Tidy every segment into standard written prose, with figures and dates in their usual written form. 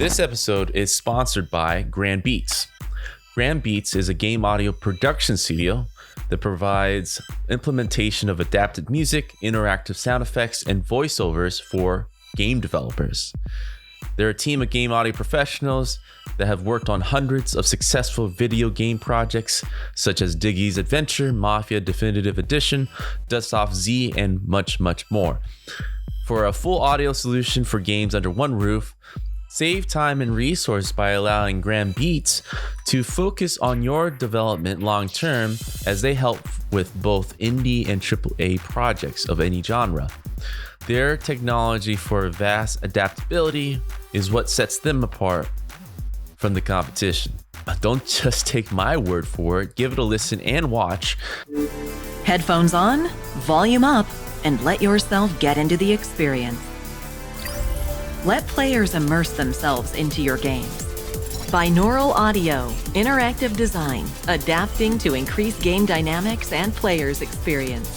This episode is sponsored by Grand Beats. Grand Beats is a game audio production studio that provides implementation of adapted music, interactive sound effects, and voiceovers for game developers. They're a team of game audio professionals that have worked on hundreds of successful video game projects such as Diggy's Adventure, Mafia Definitive Edition, Dust Off Z, and much, much more. For a full audio solution for games under one roof, save time and resource by allowing Grand Beats to focus on your development long term as they help with both indie and AAA projects of any genre. Their technology for vast adaptability is what sets them apart from the competition. Don't just take my word for it, give it a listen and watch. Headphones on, volume up, and let yourself get into the experience. Let players immerse themselves into your games. Binaural audio, interactive design, adapting to increase game dynamics and players' experience.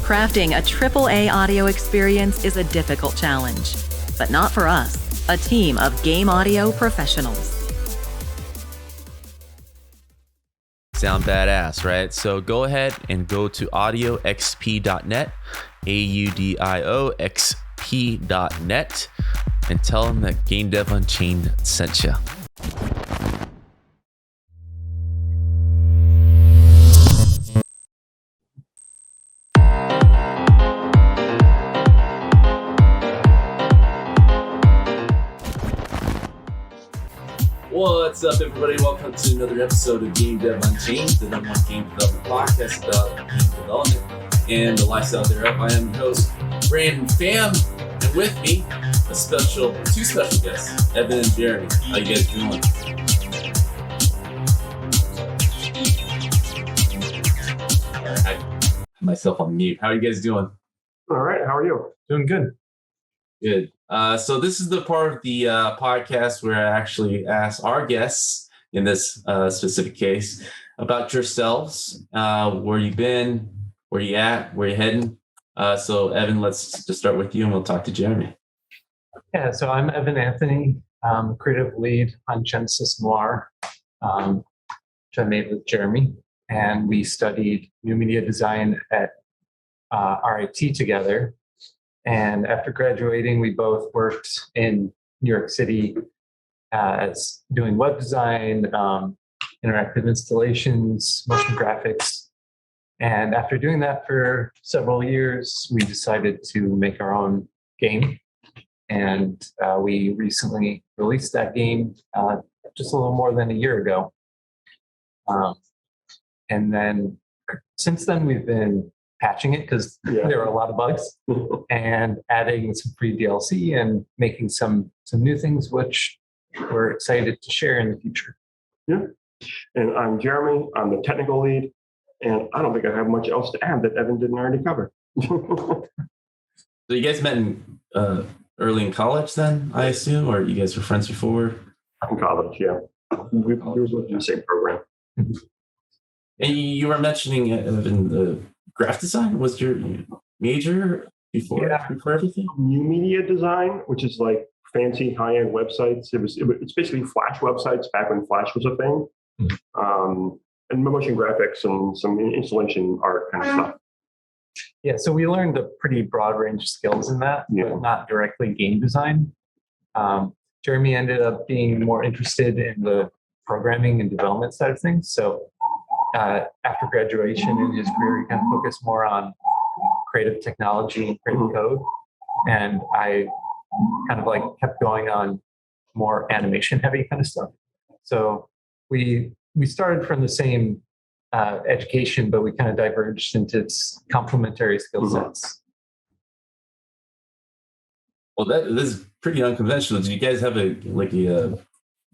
Crafting a AAA audio experience is a difficult challenge, but not for us, a team of game audio professionals. Sound badass, right? So go ahead and go to audioxp.net, AUDIOXP.net, and tell them that Game Dev Unchained sent you. What's up, everybody? Welcome to another episode of Game Dev Unchained, the number one game development podcast about game development and the lifestyle thereof. I am your host, Brandon Pham, and with me, two special guests, Evan and Jeremy. How you guys doing? All right, I have myself on mute. How are you guys doing? All right, how are you? Doing good. Good. So this is the part of the podcast where I actually ask our guests, in this specific case, about yourselves, where you've been, where you at, where you're heading. So Evan, let's just start with you and we'll talk to Jeremy. Yeah, so I'm Evan Anthony, creative lead on Genesis Noir, which I made with Jeremy. And we studied new media design at RIT together. And after graduating, we both worked in New York City as doing web design, interactive installations, motion graphics. And after doing that for several years, we decided to make our own game. And we recently released that game just a little more than a year ago. And then since then, we've been patching it because there are a lot of bugs and adding some free DLC and making some new things, which we're excited to share in the future. Yeah. And I'm Jeremy. I'm the technical lead. And I don't think I have much else to add that Evan didn't already cover. So you guys met early in college then, I assume, or you guys were friends before? In college, yeah. We were in the same program. And you were mentioning in the graphic design was your major before everything? New media design, which is like fancy high-end websites. It's basically Flash websites back when Flash was a thing. And motion graphics and some installation art kind of stuff. Yeah, so we learned a pretty broad range of skills in that, but not directly game design. Jeremy ended up being more interested in the programming and development side of things. So after graduation in his career, he kind of focused more on creative technology and creative code. And I kind of like kept going on more animation heavy kind of stuff. So we started from the same education, but we kind of diverged into its complementary skill sets. Well, that is pretty unconventional. Do you guys have a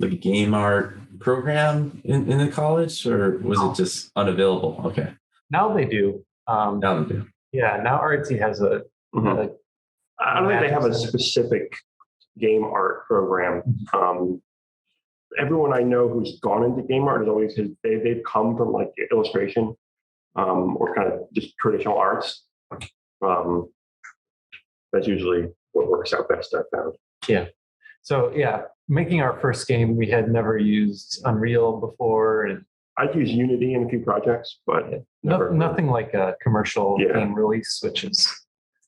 game art program in the college, or was it just unavailable? Okay. Now they do. Now they do. Yeah, now RT has a I don't think they have a specific game art program. Everyone I know who's gone into game art has always they've come from like illustration or kind of just traditional arts. That's usually what works out best, I've found. Yeah. So yeah, making our first game, we had never used Unreal before, and I'd use Unity in a few projects, but never. nothing like a commercial Yeah. game release, which is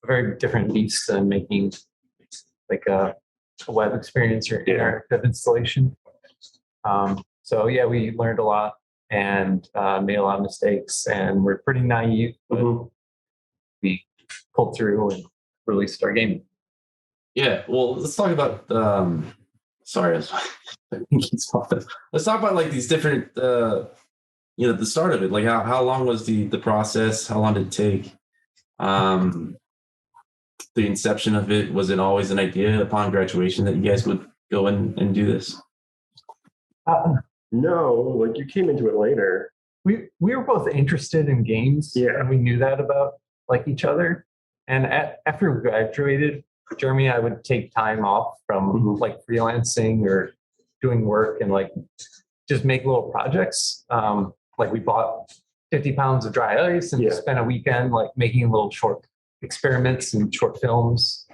a very different beast than making like a web experience or interactive installation. So yeah, we learned a lot and made a lot of mistakes, and we're pretty naive, but we pulled through and released our game. Yeah, well, let's talk about. Sorry, let's talk about like these different. The start of it. Like how long was the process? How long did it take? The inception of it, was it always an idea upon graduation that you guys would go and do this? No, like you came into it later. We were both interested in games, Yeah. and we knew that about like each other. And after we graduated, Jeremy and I would take time off from like freelancing or doing work and like just make little projects. Like we bought 50 pounds of dry ice and spent a weekend like making little short experiments and short films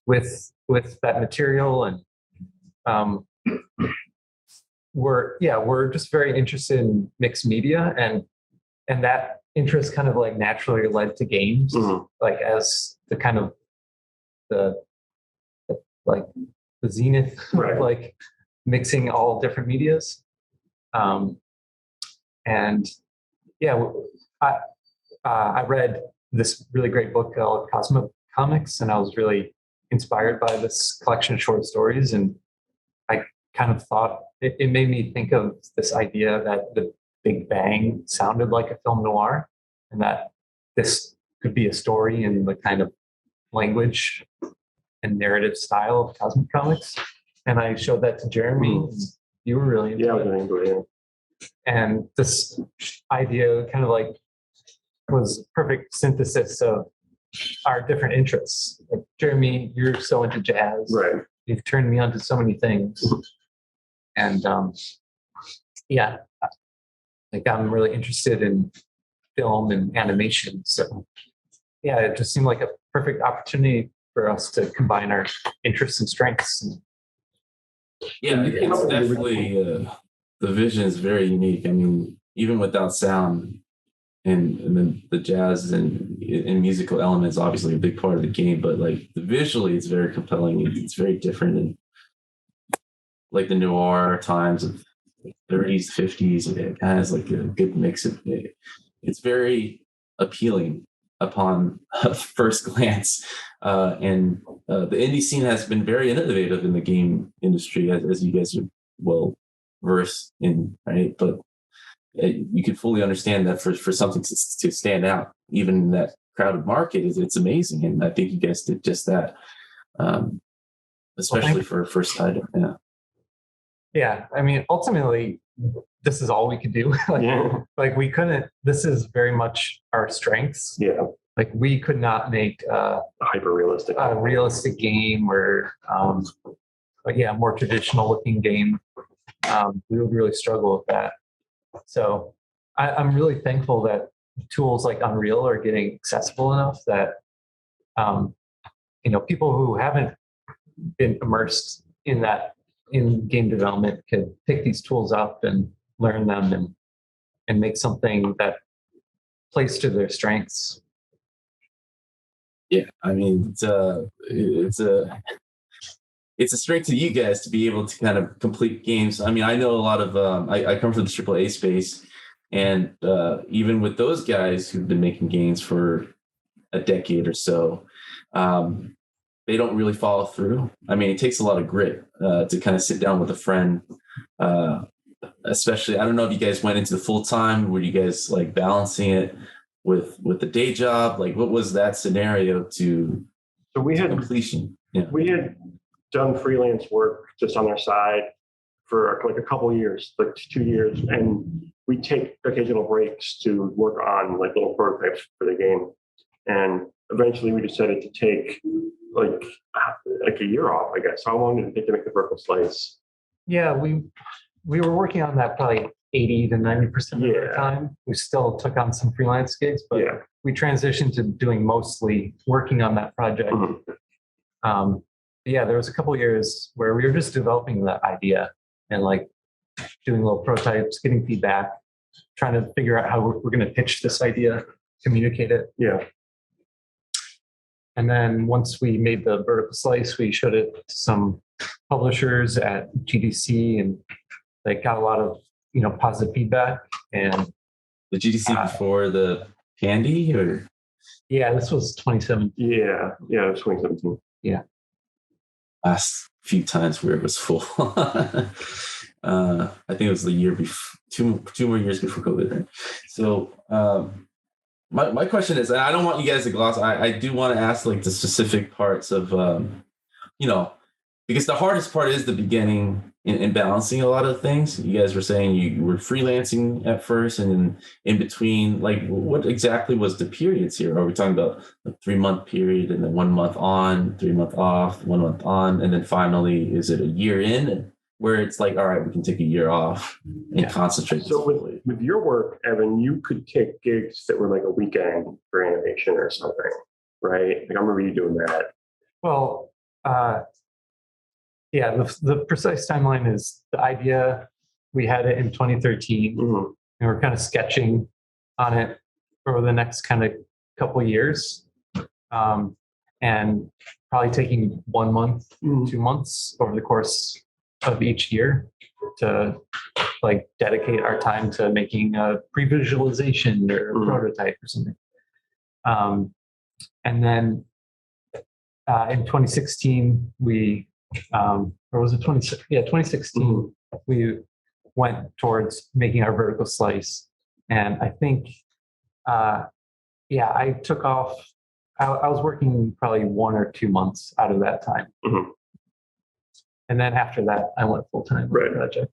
with that material. And we're just very interested in mixed media, and that interest kind of like naturally led to games, like as the kind of the zenith, Right. like mixing all different medias. And yeah, I read this really great book called Cosmic Comics, and I was really inspired by this collection of short stories. And I kind of thought it made me think of this idea that the Big Bang sounded like a film noir, and that this could be a story in the kind of language and narrative style of Cosmic Comics. And I showed that to Jeremy. You were really into Yeah, I was it. really into it. Yeah. And this idea kind of like was a perfect synthesis of our different interests. Like Jeremy, you're so into jazz. Right. You've turned me on to so many things. And yeah, like I'm really interested in film and animation. So yeah, it just seemed like a perfect opportunity for us to combine our interests and strengths. Yeah, it's definitely the vision is very unique. I mean, even without sound and then the jazz and musical elements, obviously a big part of the game, but like visually, it's very compelling. It's very different, and like the noir times of 30s, 50s, it has like a good mix of it. It's very appealing upon first glance, and the indie scene has been very innovative in the game industry, as you guys are well versed in, right? But you can fully understand that for something to stand out, even in that crowded market, it's amazing, and I think you guys did just that, especially for a first title. Yeah. Yeah, I mean, ultimately, this is all we could do. Like we couldn't. This is very much our strengths. Yeah. Like we could not make A hyper realistic. a realistic game or, a more traditional looking game. We would really struggle with that. So I'm really thankful that tools like Unreal are getting accessible enough that, people who haven't been immersed in game development can pick these tools up and learn them and make something that plays to their strengths. Yeah, I mean, it's a strength to you guys to be able to kind of complete games. I mean, I know a lot of I come from the AAA space, and even with those guys who've been making games for a decade or so, they don't really follow through. I mean, it takes a lot of grit to kind of sit down with a friend. Especially, I don't know if you guys went into the full time. Were you guys like balancing it with the day job? Like, what was that scenario to completion? Yeah. We had done freelance work just on our side for like a couple of years, like 2 years, and we take occasional breaks to work on like little prototypes for the game. And eventually, we decided to take like a year off, I guess. How long did it take to make the vertical slice? Yeah, we were working on that probably 80 to 90% of the time. We still took on some freelance gigs, but we transitioned to doing mostly working on that project. yeah, there was a couple years where we were just developing the idea and like doing little prototypes, getting feedback, trying to figure out how we're going to pitch this idea, communicate it. Yeah. And then once we made the vertical slice, we showed it to some publishers at GDC, and they got a lot of positive feedback. And The GDC before the candy, or yeah, this was 2017. Yeah, it was 2017. Yeah. Last few times where it was full. I think it was the year before, two more years before COVID. Right? So my question is, and I don't want you guys to gloss. I do want to ask like the specific parts of because the hardest part is the beginning in balancing a lot of things. You guys were saying you were freelancing at first, and then in between, like what exactly was the periods here? Are we talking about a 3-month period and then 1 month on, 3 month off, 1 month on, and then finally, is it a year in where it's like, all right, we can take a year off and concentrate? So with your work, Evan, you could take gigs that were like a weekend for animation or something, right? Like I remember you doing that. Well, yeah, the precise timeline is the idea. We had it in 2013, and we're kind of sketching on it over the next kind of couple of years, and probably taking 1 month, 2 months over the course of each year to like dedicate our time to making a pre-visualization or a prototype or something. And then in 2016, or was it 2016, we went towards making our vertical slice. And I think, I took off, I was working probably 1 or 2 months out of that time. And then after that, I went full-time on the project.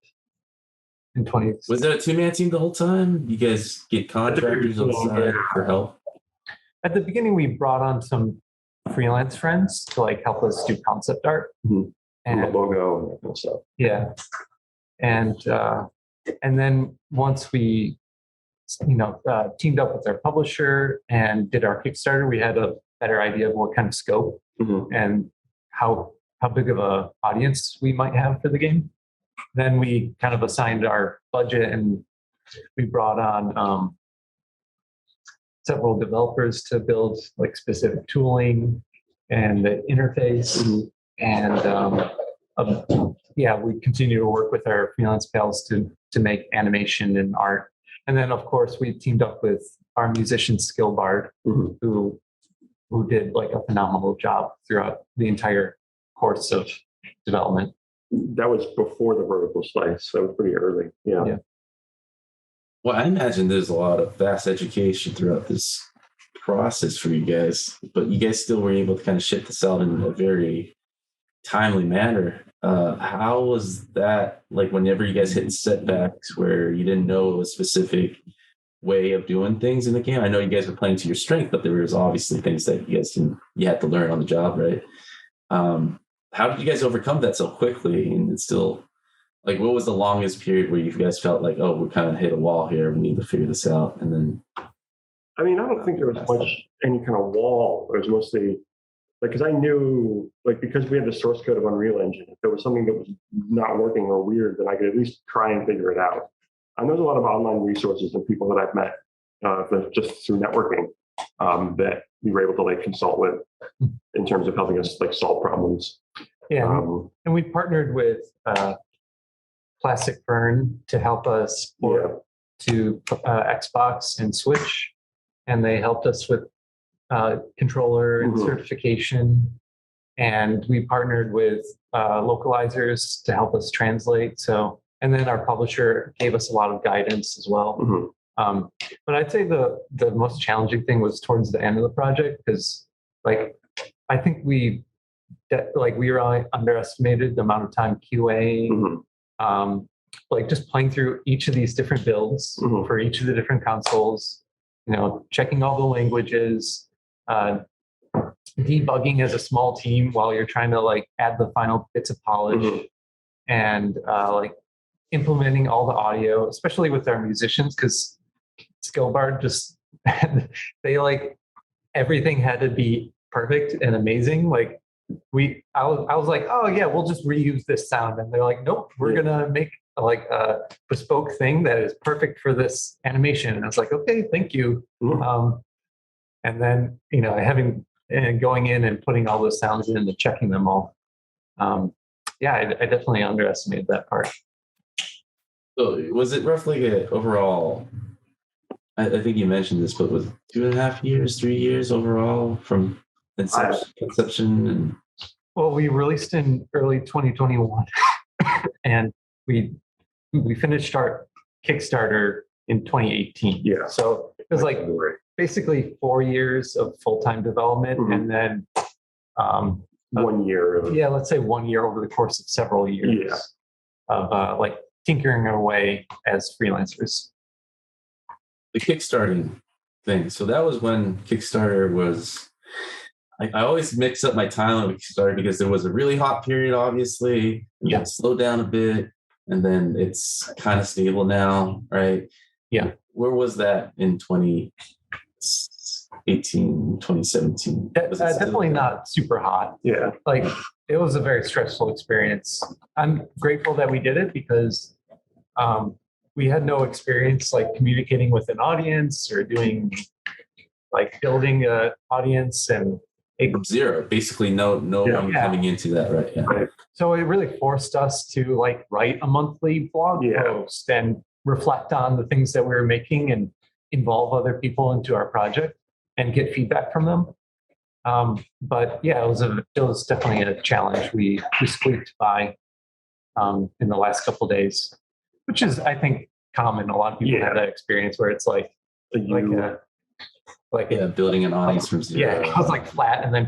In 20. Was that a 2-man team the whole time? You guys get contractors on the side for help? At the beginning, we brought on some freelance friends to like help us do concept art And the logo and that kind of stuff. Yeah. And then once we, teamed up with our publisher and did our Kickstarter, we had a better idea of what kind of scope and how big of a audience we might have for the game. Then we kind of assigned our budget, and we brought on several developers to build like specific tooling and the interface. And we continue to work with our freelance pals to make animation and art. And then of course we teamed up with our musician Skill Bard, who did like a phenomenal job throughout the entire course of development. That was before the vertical slice. That was pretty early. Yeah. Well, I imagine there's a lot of vast education throughout this process for you guys, but you guys still were able to kind of ship this out in a very timely manner. How was that, like whenever you guys hit setbacks where you didn't know a specific way of doing things in the game? I know you guys were playing to your strength, but there was obviously things that you had to learn on the job, right? How did you guys overcome that so quickly? And it's still, like, what was the longest period where you guys felt like, oh, we kind of hit a wall here, we need to figure this out? And then, I mean, I don't think there was any kind of wall. It was mostly like, because I knew, like, because we had the source code of Unreal Engine, if there was something that was not working or weird, then I could at least try and figure it out. And there's a lot of online resources and people that I've met just through networking that we were able to like consult with in terms of helping us like solve problems. Yeah, and we partnered with Plastic Fern to help us port to Xbox and Switch, and they helped us with controller and certification. And we partnered with localizers to help us translate. So, and then our publisher gave us a lot of guidance as well. But I'd say the most challenging thing was towards the end of the project, because like I think we really underestimated the amount of time QA, like just playing through each of these different builds for each of the different consoles, checking all the languages, debugging as a small team while you're trying to like add the final bits of polish, and like implementing all the audio, especially with our musicians, because Skillbard just they like everything had to be perfect and amazing. Like I was like, oh yeah, we'll just reuse this sound. And they're like, nope, we're gonna make like a bespoke thing that is perfect for this animation. And I was like, okay, thank you. And then, having and going in and putting all those sounds in and checking them all. I definitely underestimated that part. So was it roughly overall? I think you mentioned this, but was 2.5 years, 3 years overall from conception and. Well, we released in early 2021, and we finished our Kickstarter in 2018. Yeah. So it was like basically 4 years of full-time development, and then 1 year. Let's say 1 year over the course of several years of like tinkering our way as freelancers. The Kickstarting thing. So that was when Kickstarter was. I always mix up my timeline with Kickstarter because there was a really hot period, obviously. It slowed down a bit, and then it's kind of stable now, right? Yeah. Where was that in 2018, 2017? Definitely not super hot. Yeah. Like it was a very stressful experience. I'm grateful that we did it because we had no experience like communicating with an audience or doing like building an audience and zero, basically no one coming into that, right? Yeah. Right. So it really forced us to like write a monthly blog post and reflect on the things that we were making and involve other people into our project and get feedback from them. But yeah, it was definitely a challenge. We squeaked by in the last couple of days, which is I think common. A lot of people have that experience where it's like building an audience from zero. Yeah, it was like flat and then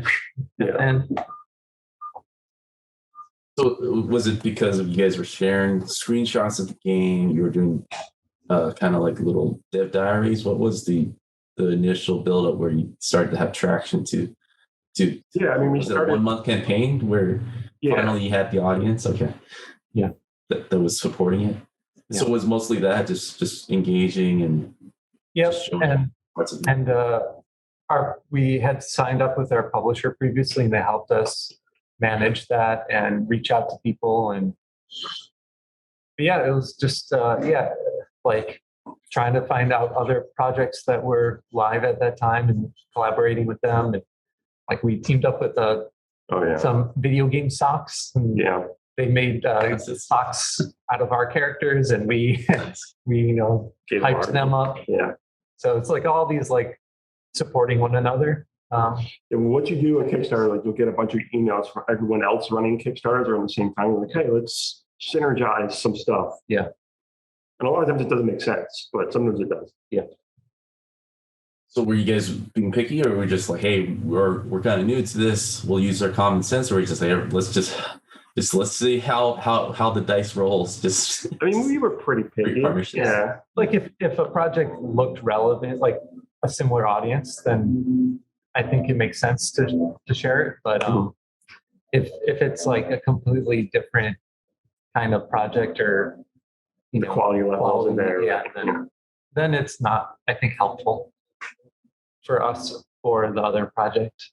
So was it because of you guys were sharing screenshots of the game? You were doing kind of like little dev diaries. What was the initial buildup where you started to have traction to? Yeah, I mean, we started a 1 month campaign where finally you had the audience. Okay, that was supporting it. Yeah. So it was mostly that just engaging and we had signed up with our publisher previously, and they helped us manage that and reach out to people. And it was just like trying to find out other projects that were live at that time and collaborating with them. And like we teamed up with some video game socks, and they made socks out of our characters, and we hyped them up. Yeah. So it's like all these like supporting one another. What you do on Kickstarter, like you'll get a bunch of emails from everyone else running Kickstarters around the same time. You're like, hey, let's synergize some stuff. Yeah. And a lot of times it doesn't make sense, but sometimes it does. Yeah. So were you guys being picky, or were we just like, hey, we're kind of new to this, we'll use our common sense, or were you just like, let's see how the dice rolls? I mean, we were pretty picky. Yeah. Like if a project looked relevant, like a similar audience, then I think it makes sense to share it. But if it's like a completely different kind of project, or the quality levels in there, then it's not, I think, helpful for us or the other project.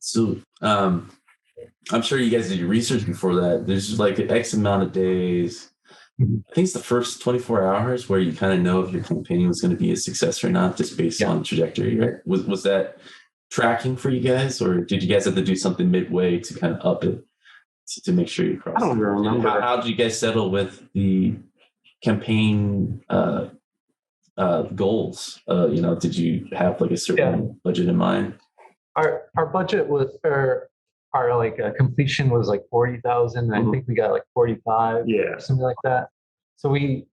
So I'm sure you guys did your research before that. There's like an X amount of days. I think it's the first 24 hours where you kind of know if your campaign was going to be a success or not, just based on trajectory, right? Was that tracking for you guys, or did you guys have to do something midway to kind of up it to make sure you cross? I don't remember. How did you guys settle with the campaign goals? Did you have like a certain budget in mind? Our budget was, our like completion was like 40,000. I think we got like 45, something like that. So we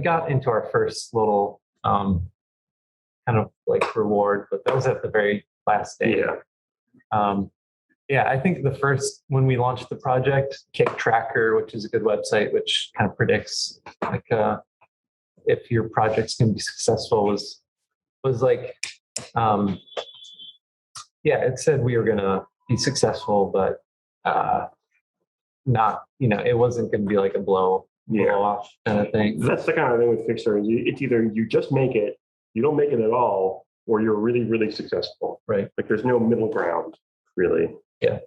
got into our first little kind of like reward, but that was at the very last day. I think when we launched the project, Kick Tracker, which is a good website, which kind of predicts like if your project's going to be successful, was like, it said we were going to be successful, but not, it wasn't going to be like a blow off kind of thing. That's the kind of thing with Kickstarter. It's either you just make it, you don't make it at all, or you're really, really successful. Right. Like there's no middle ground, really. Yeah.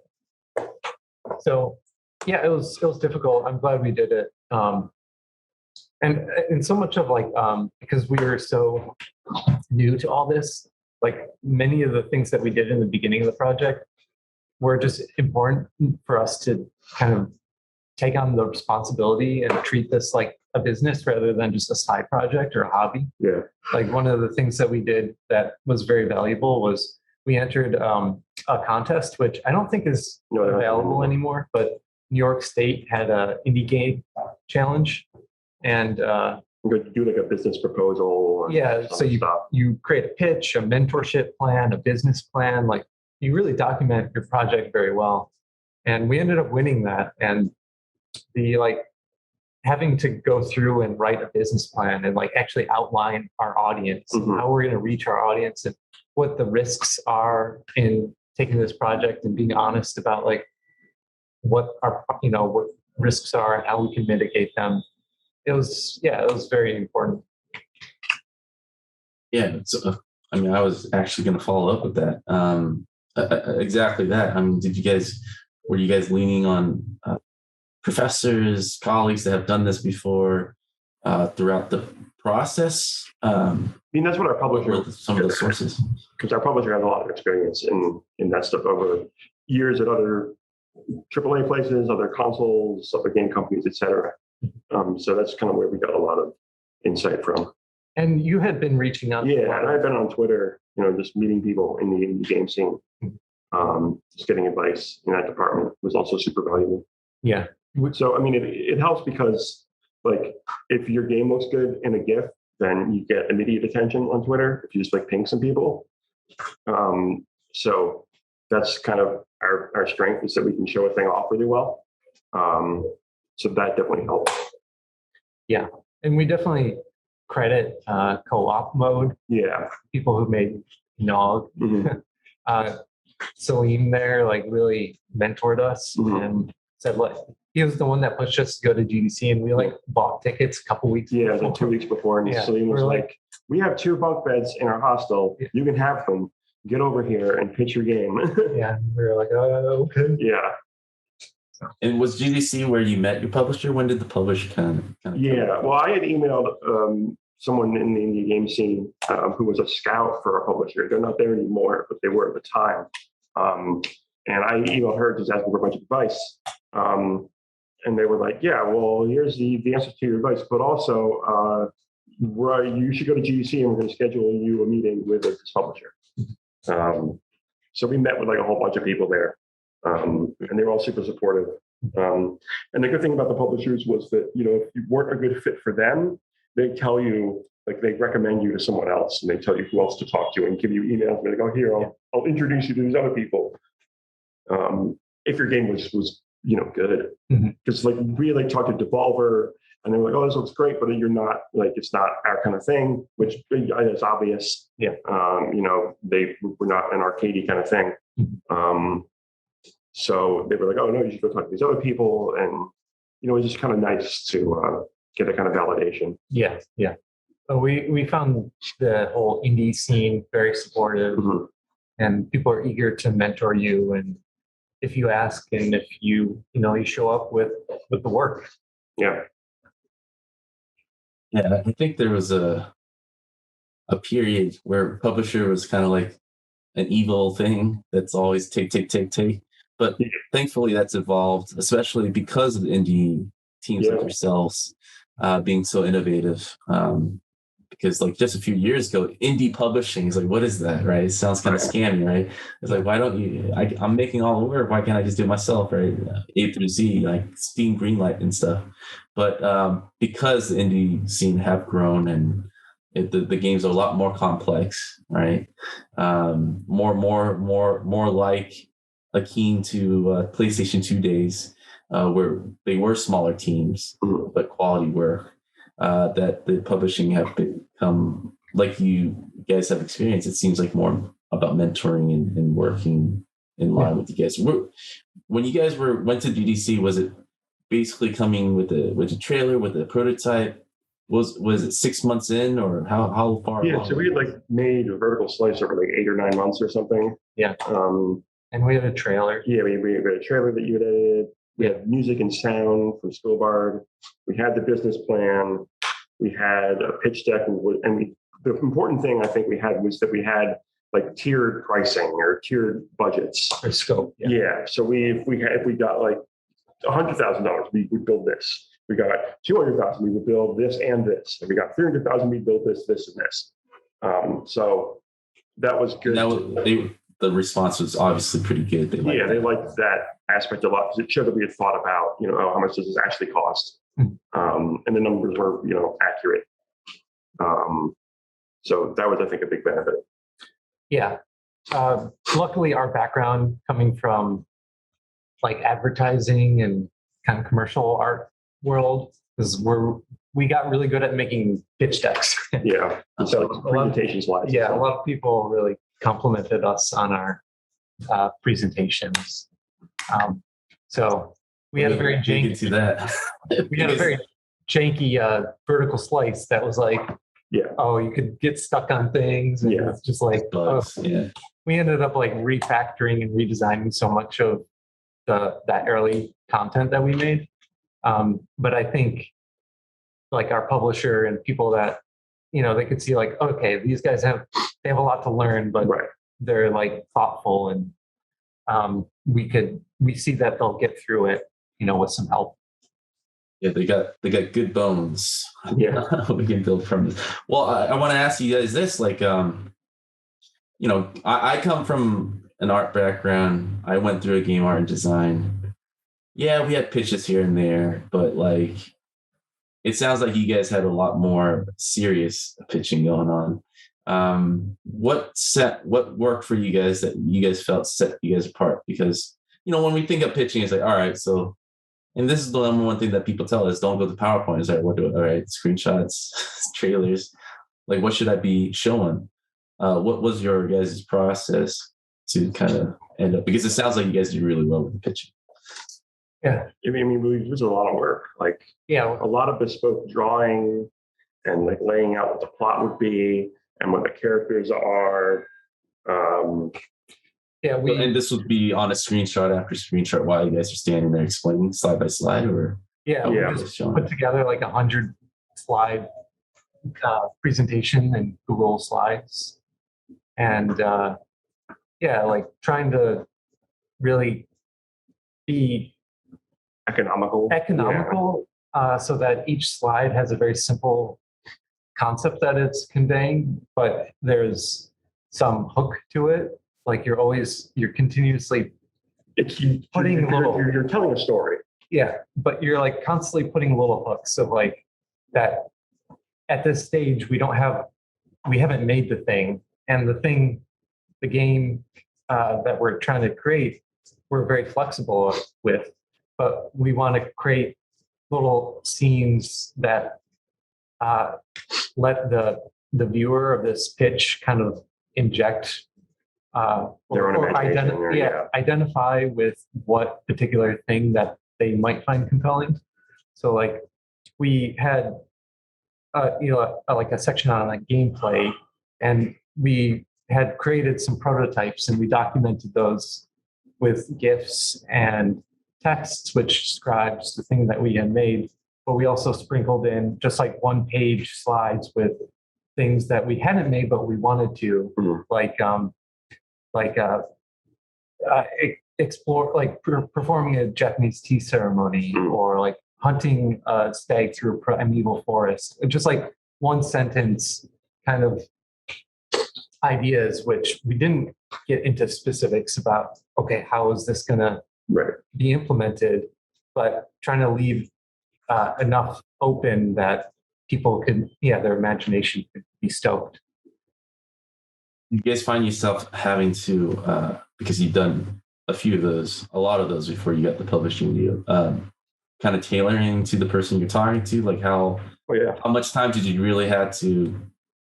So yeah, it was difficult. I'm glad we did it. And so much of like because we were so new to all this, like many of the things that we did in the beginning of the project were just important for us to kind of take on the responsibility and treat this like a business rather than just a side project or a hobby. Yeah. Like one of the things that we did that was very valuable was we entered a contest, which I don't think is available anymore, but New York State had a indie game challenge. And you could do like a business proposal. Yeah. So you create a pitch, a mentorship plan, a business plan, like you really document your project very well. And we ended up winning that. And the like having to go through and write a business plan and like actually outline our audience, how we're going to reach our audience and what the risks are in taking this project and being honest about like what our, what risks are and how we can mitigate them. It was very important. Yeah. So, I mean, I was actually going to follow up with that. Exactly that. I mean, were you guys leaning on professors, colleagues that have done this before throughout the process? I mean, that's what our publisher, some of the sources, because our publisher has a lot of experience in that stuff over years at other AAA places, other consoles, other game companies, etc. So that's kind of where we got a lot of insight from. And you had been reaching out. Yeah, and I've been on Twitter, just meeting people in the indie game scene, just getting advice in that department was also super valuable. Yeah. So, I mean, it helps because, like, if your game looks good in a GIF, then you get immediate attention on Twitter if you just, like, ping some people. So that's kind of our strength is that we can show a thing off really well. So that definitely helps. Yeah. And we definitely credit co-op mode. Yeah. People who made Nog. Salim there, like, really mentored us and said, like, he was the one that pushed us to go to GDC, and we like bought tickets a couple weeks before. Like 2 weeks before. And Salim was like, we have 2 bunk beds in our hostel. Yeah. You can have them. Get over here and pitch your game. Yeah. We were like, oh, okay. Yeah. And was GDC where you met your publisher? When did the publisher kind of Yeah. Well, I had emailed someone in the indie game scene who was a scout for our publisher. They're not there anymore, but they were at the time. And I emailed her just asking for a bunch of advice. And they were like, yeah, well, here's the answer to your advice, but also you should go to GDC and we're going to schedule you a meeting with this publisher. So we met with like a whole bunch of people there. And they were all super supportive. And the good thing about the publishers was that, if you weren't a good fit for them, they tell you, like, they recommend you to someone else and they tell you who else to talk to and give you emails. And they go, here, I'll introduce you to these other people. If your game was good. Because like we like talked to Devolver and they were like, oh, this looks great, but you're not like, it's not our kind of thing, which is obvious. Yeah. They were not an arcadey kind of thing. So they were like, oh no, you should go talk to these other people. And, it was just kind of nice to get a kind of validation. Yeah. Yeah. So we found the whole indie scene very supportive and people are eager to mentor you. And if you ask and if you show up with the work. Yeah. Yeah. I think there was a period where publisher was kind of like an evil thing that's always take. But thankfully that's evolved, especially because of the indie teams like yourselves being so innovative. Because like just a few years ago, indie publishing is like, what is that, right? It sounds kind of scammy, right? It's like, why don't you, I'm making all the work. Why can't I just do it myself, right? A through Z, like Steam Greenlight and stuff. But because the indie scene have grown and the games are a lot more complex, right? More like akin to PlayStation 2 days, where they were smaller teams, but quality work. That the publishing have become, like you guys have experienced, it seems like more about mentoring and working in line with you guys. When you guys went to GDC, was it basically coming with a trailer, with a prototype? Was it 6 months in, or how far? Yeah, so we had like made a vertical slice over like 8 or 9 months or something. Yeah. And we had a trailer. Yeah, we had a trailer that you had edited. We had music and sound from Stillbard. We had the business plan. We had a pitch deck, the important thing I think we had was that we had like tiered pricing or tiered budgets Or scope. Yeah. So if we got like $100,000, we would build this. We got 200,000, we would build this and this. If we got 300,000, we build this, this, and this. So that was good. The response was obviously pretty good. They liked that aspect a lot because it showed that we had thought about, how much does this actually cost, and the numbers were, accurate. So that was, I think, a big benefit. Yeah. Luckily, our background coming from like advertising and kind of commercial art world is we got really good at making pitch decks. Yeah. So presentation slides. Yeah. A lot of people really complimented us on our presentations. So we had a very janky, vertical slice that was like, you could get stuck on things. And it's just like, bugs. We ended up like refactoring and redesigning so much of that early content that we made. But I think like our publisher and people that, they could see like, okay, these guys have a lot to learn, but they're like thoughtful, and we see that they'll get through it, with some help. Yeah, they got good bones. Yeah, we can build from this. Well, I want to ask you guys this, like, I come from an art background. I went through a game art and design. Yeah, we had pitches here and there, but like, it sounds like you guys had a lot more serious pitching going on. What worked for you guys that you guys felt set you guys apart? Because, when we think of pitching, it's like, all right, so, and this is the number one thing that people tell us, don't go to PowerPoint. It's like, all right, screenshots, trailers, like, what should I be showing? What was your guys' process to kind of end up, because it sounds like you guys do really well with the pitching. Yeah, I mean, it was a lot of work, like a lot of bespoke drawing and like laying out what the plot would be and what the characters are. And this would be on a screenshot after screenshot while you guys are standing there explaining slide by slide, or we just put together like 100 slide presentation in Google Slides, and like trying to really be economical, so that each slide has a very simple concept that it's conveying, but there's some hook to it. Like you're continuously putting you're telling a story. Yeah, but you're like constantly putting little hooks of like that. At this stage, we haven't made the thing, and the game that we're trying to create, we're very flexible with. But we want to create little scenes that let the viewer of this pitch kind of inject identify with what particular thing that they might find compelling. So like we had like a section on like gameplay, and we had created some prototypes, and we documented those with GIFs and texts, which describes the thing that we had made. But we also sprinkled in just like 1-page slides with things that we hadn't made but we wanted to, explore, like performing a Japanese tea ceremony, or like hunting a stag through a primeval forest. Just like one sentence kind of ideas, which we didn't get into specifics about, okay, how is this going to be implemented, but trying to leave enough open that people could, their imagination could be stoked. You guys find yourself having to, because you've done a lot of those before you got the publishing deal, kind of tailoring to the person you're talking to, like how much time did you really have to,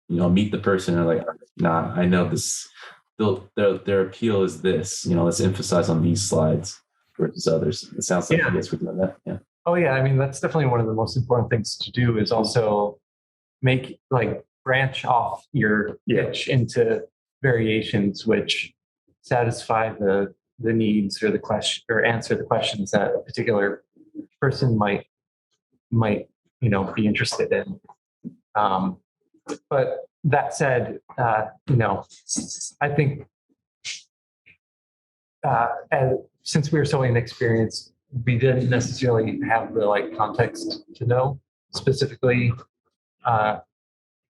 meet the person and like, nah, I know this, their appeal is this, let's emphasize on these slides versus others. It sounds like you guys were doing that. Yeah. Oh yeah. I mean, that's definitely one of the most important things to do, is also branch off your pitch into variations which satisfy the the needs or the question or answer the questions that a particular person might be interested in. But that said, I think since we were so inexperienced, we didn't necessarily have the context to know specifically a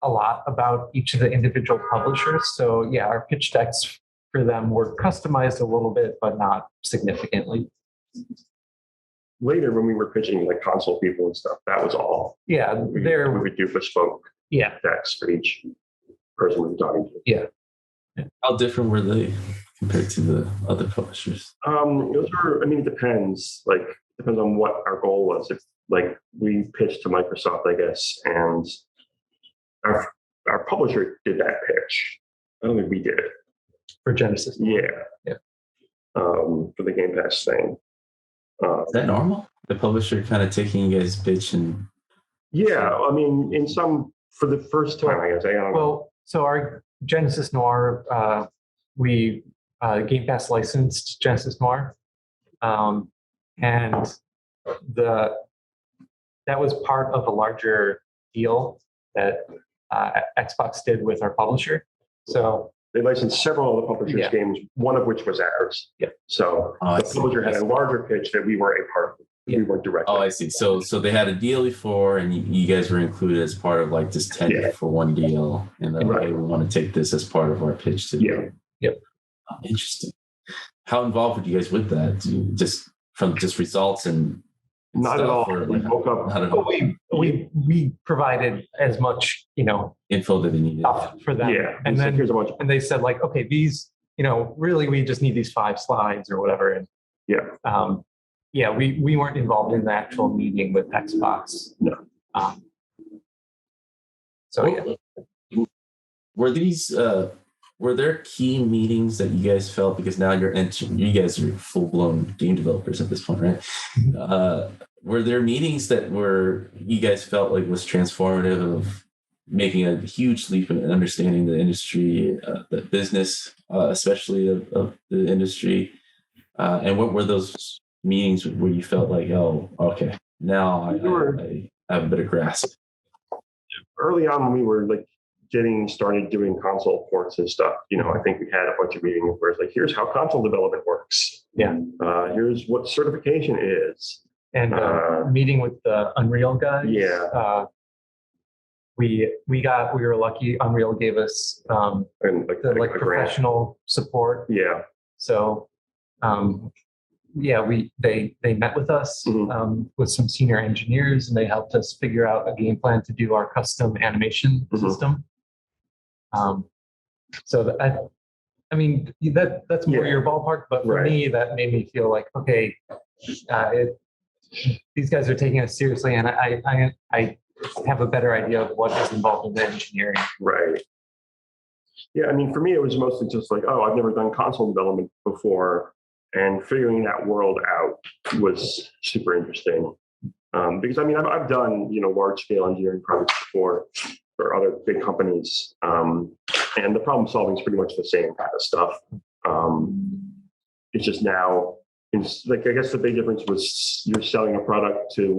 lot about each of the individual publishers. So yeah, our pitch decks for them were customized a little bit, but not significantly. Later, when we were pitching console people and stuff, that was all. Yeah, we would do bespoke decks for each person we were talking to. Yeah. How different were they compared to the other publishers? Those were, it depends. Depends on what our goal was. If we pitched to Microsoft, I guess, and our publisher did that pitch. I don't think we did. For Genesis. Yeah. For the Game Pass thing. Is that normal? The publisher kind of taking you guys' pitch and... Yeah, in some, for the first time, I guess. I don't know. Well, so our Genesis Noir, we Game Pass licensed Genesis Noir. And that was part of a larger deal that Xbox did with our publisher. So they licensed several other publishers' games, one of which was ours. Yeah. So the publisher had a larger pitch that we were a part of. We weren't directly. Oh, I see. So they had a deal before, and you guys were included as part of this tender for one deal, and then we want to take this as part of our pitch to. Yeah. Yep. Oh, interesting. How involved were you guys with that? Just from results and not at all. We woke up. Not at all. We provided as much info that they needed for them. Yeah. And then here's a bunch. And they said okay, these really we just need these 5 slides or whatever. And we weren't involved in the actual meeting with Xbox. No. Were there key meetings that you guys felt, because now you guys are full-blown game developers at this point, right? Were there meetings that you guys felt was transformative of making a huge leap in understanding the industry, the business, especially of the industry? And what were those meetings where you felt oh, okay, now I have a better grasp? Early on, when we were getting started doing console ports and stuff, I think we had a bunch of meetings where it's here's how console development works. Yeah. Here's what certification is. And meeting with the Unreal guys. Yeah. We were lucky. Unreal gave us the professional support. Yeah. So they met with us with some senior engineers, and they helped us figure out a game plan to do our custom animation system. So that's more your ballpark, but for me, that made me feel okay, these guys are taking us seriously, and I have a better idea of what is involved in the engineering. Right. Yeah, for me, it was mostly just I've never done console development before, and figuring that world out was super interesting. Because I've done large scale engineering projects before for other big companies, and the problem solving is pretty much the same kind of stuff. It's just now, I guess the big difference was you're selling a product to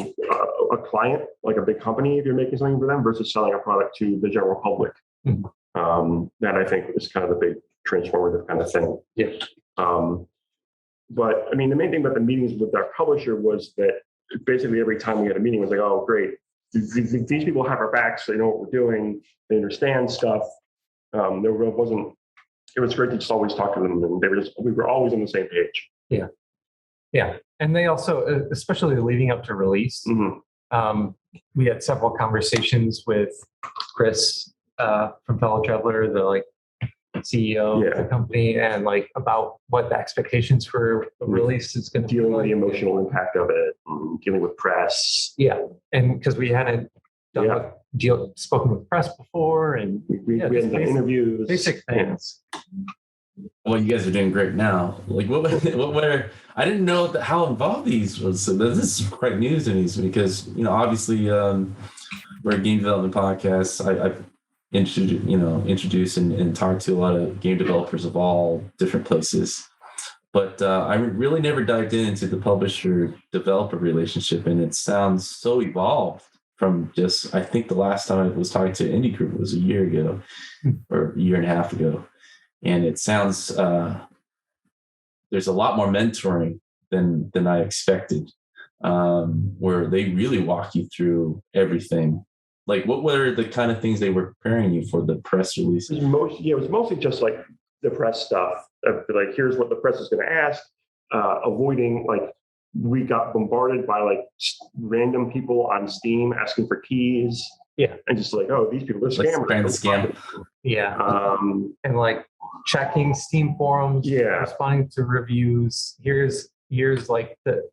a client, a big company, if you're making something for them, versus selling a product to the general public. That I think is kind of the big transformative kind of thing. Yeah. But the main thing about the meetings with our publisher was that basically every time we had a meeting, it was oh, great. These people have our backs. They know what we're doing. They understand stuff. It was great to just always talk to them, and we were always on the same page. Yeah. Yeah. And they also, especially leading up to release, we had several conversations with Chris from Fellow Traveler, the CEO of the company, and about what the expectations for the release is going to be. Dealing with the emotional impact of it, and dealing with press. Yeah. And because we hadn't spoken with press before, and we hadn't done interviews. Basic things. Well, you guys are doing great now. I didn't know how involved these was. So this is quite news to me, because obviously we're a game development podcast. I've introduce and talk to a lot of game developers of all different places. But I really never dived into the publisher-developer relationship, and it sounds so evolved from just, I think the last time I was talking to Indie Group was a year ago or a year and a half ago. And it sounds, there's a lot more mentoring than I expected, where they really walk you through everything. Like, what were the kind of things they were preparing you for the press releases? It was mostly just like the press stuff. Like, here's what the press is going to ask, avoiding, like, we got bombarded by like random people on Steam asking for keys. Yeah. And just like, oh, these people are Like, scammers. trying to scam. Yeah. And like checking Steam forums, Yeah. responding to reviews. Here's like the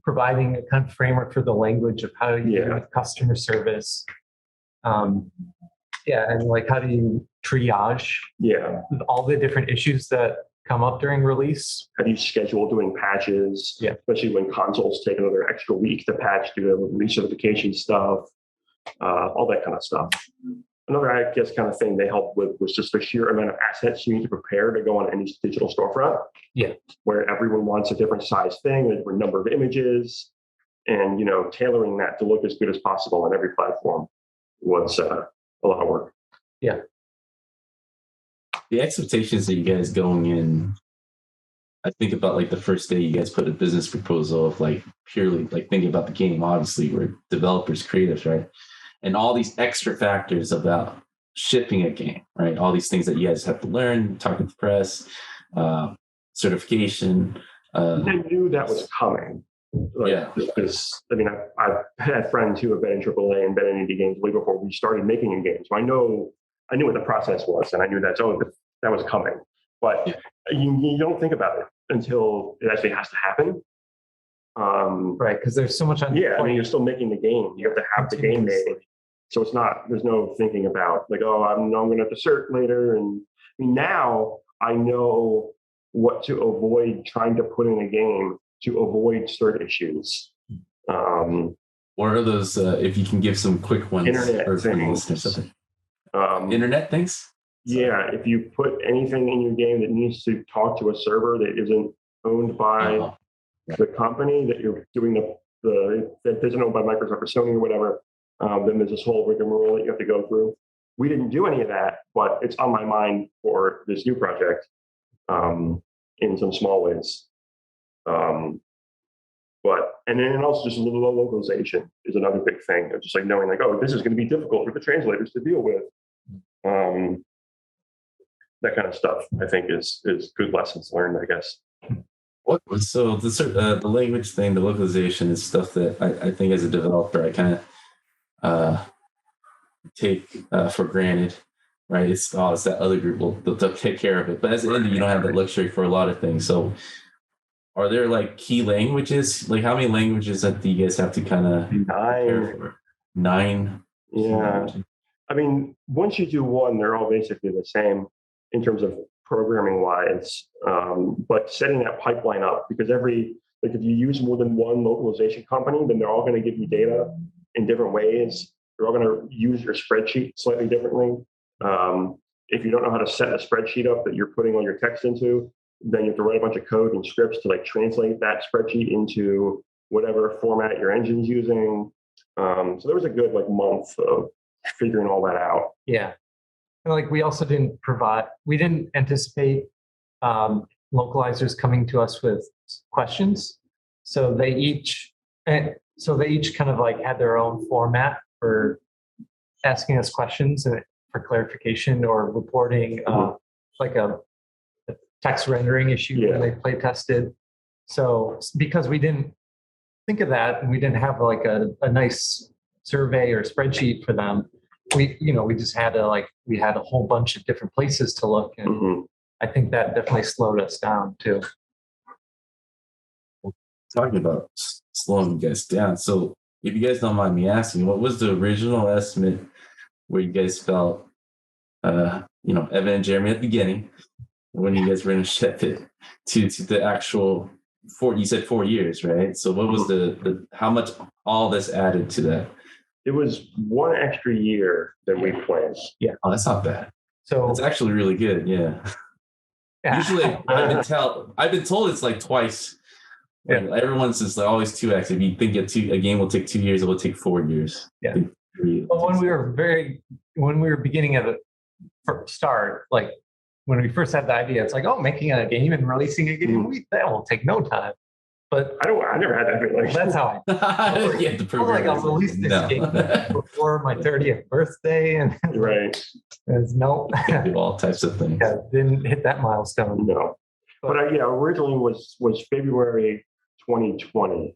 providing a kind of framework for the language of how you do with customer service. And like how do you triage all the different issues that come up during release? How do you schedule doing patches? Yeah. Especially when consoles take another extra week to patch, do the recertification stuff, all that kind of stuff. Another, I guess, kind of thing they helped with was just the sheer amount of assets you need to prepare to go on any digital storefront. Yeah. Where everyone wants a different size thing, a different number of images, and, you know, tailoring that to look as good as possible on every platform was a lot of work. Yeah. The expectations that you guys going in, I think about like the first day you guys put a business proposal of like purely like thinking about the game, obviously we're developers, creatives, right? And all these extra factors about shipping a game, right? All these things that you guys have to learn, talking to the press, certification. I knew that was coming. Because, I mean, I've had friends who have been in AAA and been in indie games way before we started making a game. So I knew what the process was, and I knew that was coming. But you don't think about it until it actually has to happen. Right, because there's so much on I mean, you're still making the game. You have to have the game made. So there's no thinking about like, oh, I'm going to have to cert later. And I mean, now I know what to avoid trying to put in a game to avoid cert issues. What are those, if you can give some quick ones internet for the things. listeners? Internet things? Yeah, if you put anything in your game that needs to talk to a server that isn't owned by the company that you're doing that isn't owned by Microsoft or Sony or whatever, then there's this whole rigmarole that you have to go through. We didn't do any of that, but it's on my mind for this new project in some small ways. And then also just a little localization is another big thing. Of just like knowing like, oh, this is going to be difficult for the translators to deal with. That kind of stuff, I think, is good lessons learned, I guess. So the language thing, the localization is stuff that I think as a developer, I kind of take for granted, right? It's that other group they'll take care of it. But as an indie, you don't have that luxury for a lot of things. So are there like key languages? Like how many languages that you guys have to kind of prepare for? 9? Yeah. I mean, once you do one, they're all basically the same in terms of programming wise. But setting that pipeline up, because if you use more than one localization company, then they're all going to give you data in different ways. They're all going to use your spreadsheet slightly differently. If you don't know how to set a spreadsheet up that you're putting all your text into, then you have to write a bunch of code and scripts to like translate that spreadsheet into whatever format your engine's using. So there was a good like month of figuring all that out. Yeah. And like we also didn't anticipate localizers coming to us with questions. So they each kind of like had their own format for asking us questions for clarification or reporting like a text rendering issue when they play tested. So because we didn't think of that and we didn't have like a nice survey or spreadsheet for them, we just had we had a whole bunch of different places to look, and I think that definitely slowed us down too. Talking about slowing you guys down, so if you guys don't mind me asking, what was the original estimate where you guys felt Evan and Jeremy at the beginning when you guys were going to ship it to the actual you said 4 years, right? So what was the how much all this added to that? It was 1 extra year than we planned. Yeah. Oh, that's not bad. So it's actually really good. Yeah. Yeah. Usually, I've been told it's like twice. Like, everyone's just like always 2x. If you think a game will take 2 years, it will take 4 years. Yeah. Well, when we were beginning at the start, like when we first had the idea, it's like, oh, making a game and releasing a game, that will take no time. But I never had that feeling. That's how I like, I'll release this game before my 30th birthday, and right. Do all types of things. Yeah, didn't hit that milestone. No, but originally was February 2020.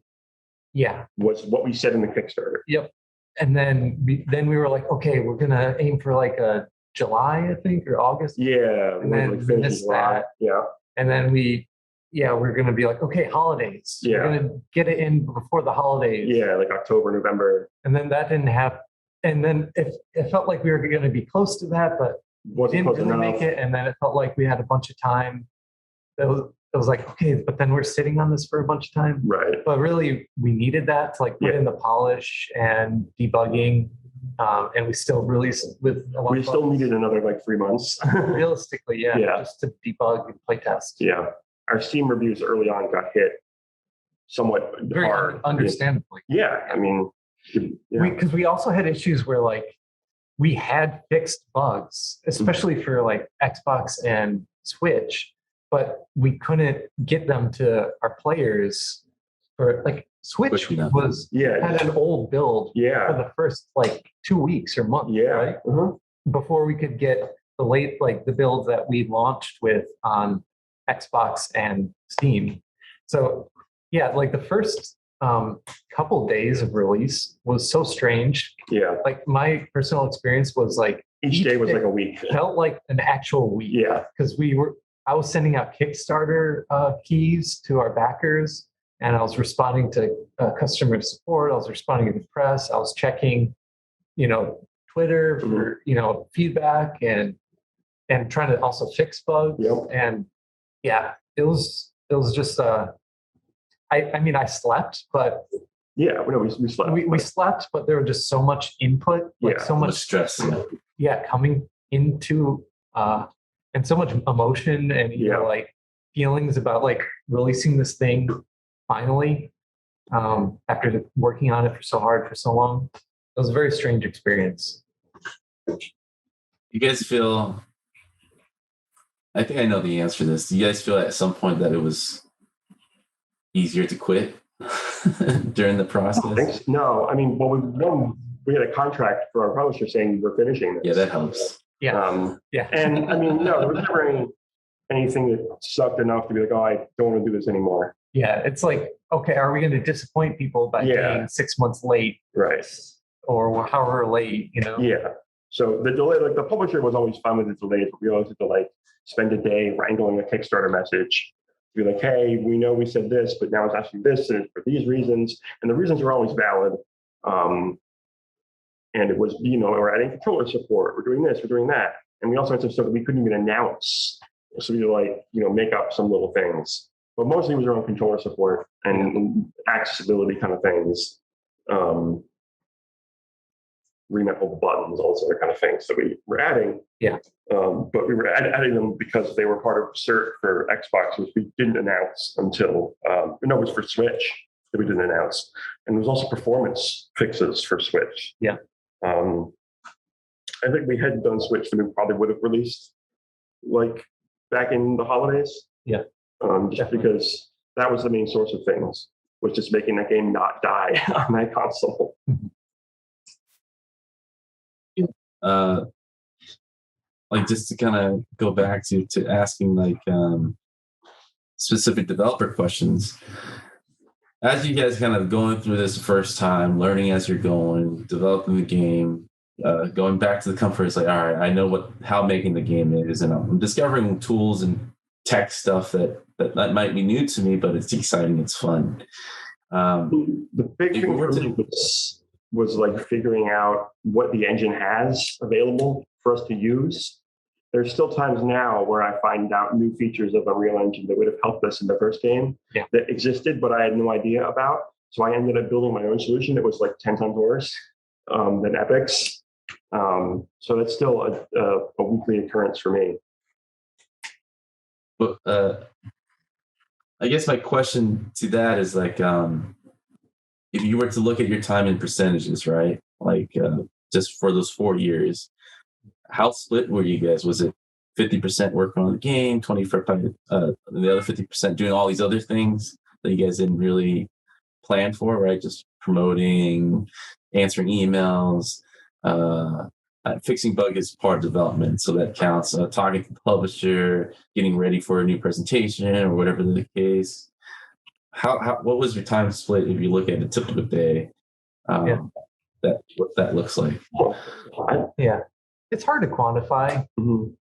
Yeah, was what we said in the Kickstarter. Yep. And then we were like, okay, we're gonna aim for like a July, I think, or August. Yeah, and then we missed that. Yeah, and then we're going to be like, okay, holidays. Yeah. We're going to get it in before the holidays. Yeah, like October, November. And then that didn't happen. And then it felt like we were going to be close to that, but we didn't really make it. And then it felt like we had a bunch of time. It was like, okay, but then we're sitting on this for a bunch of time. Right. But really, we needed that to like put in the polish and debugging. And we still released with a lot. We still needed another like 3 months. Realistically, yeah, just to debug and play test. Yeah. Our Steam reviews early on got hit somewhat very hard. Understandably. Yeah. I mean, because we also had issues where like we had fixed bugs, especially for like Xbox and Switch, but we couldn't get them to our players. For like Switch had an old build for the first like 2 weeks or month, right? Before we could get the builds that we launched with on Xbox and Steam. So yeah, like the first couple days of release was so strange. Yeah. Like my personal experience was like each day was like a week. Felt like an actual week. Yeah. Because I was sending out Kickstarter keys to our backers, and I was responding to customer support. I was responding to the press. I was checking, Twitter for feedback and trying to also fix bugs. Yep. And yeah, it was just I slept, but yeah, we slept. We slept, but there was just so much input, so much stress. Coming into and so much emotion and like feelings about like releasing this thing finally after working on it for so hard for so long. It was a very strange experience. You guys feel? I think I know the answer to this. Do you guys feel at some point that it was easier to quit during the process? No. I mean, we had a contract for our publisher saying we're finishing this. Yeah, that helps. Yeah. And I mean, no, there was never anything that sucked enough to be like, oh, I don't want to do this anymore. Yeah. It's like, okay, are we going to disappoint people by being 6 months late? Right. Or however late, Yeah. So the delay, like the publisher was always fine with the delays, but we always had to like spend a day wrangling a Kickstarter message. Be like, hey, we know we said this, but now it's actually this, and it's for these reasons, and the reasons are always valid. And it was, we're adding controller support, we're doing this, we're doing that, and we also had some stuff that we couldn't even announce. So we like, make up some little things, but mostly it was around controller support and accessibility kind of things. Remapable buttons, all sorts of kind of things that we were adding. Yeah. But we were adding them because they were part of cert for Xbox, which we didn't announce until, it was for Switch that we didn't announce. And there was also performance fixes for Switch. Yeah. I think we hadn't done Switch, and we probably would have released like back in the holidays. Yeah. Just because that was the main source of things, was just making that game not die on that console. Like just to kind of go back to asking like specific developer questions. As you guys kind of going through this first time, learning as you're going, developing the game, going back to the comfort, it's like, all right, I know how making the game is, and I'm discovering tools and tech stuff that might be new to me, but it's exciting, it's fun. The big thing for me was like figuring out what the engine has available for us to use. There's still times now where I find out new features of Unreal Engine that would have helped us in the first game that existed, but I had no idea about. So I ended up building my own solution that was like 10 times worse than Epic's. So that's still a weekly occurrence for me. But I guess my question to that is like, if you were to look at your time in percentages, right? Like just for those 4 years, how split were you guys? Was it 50% working on the game, 25%, the other 50% doing all these other things that you guys didn't really plan for, right? Just promoting, answering emails, fixing bug is part of development, so that counts. Talking to the publisher, getting ready for a new presentation or whatever the case. What was your time split if you look at a typical day? What that looks like. Yeah, it's hard to quantify. Mhm.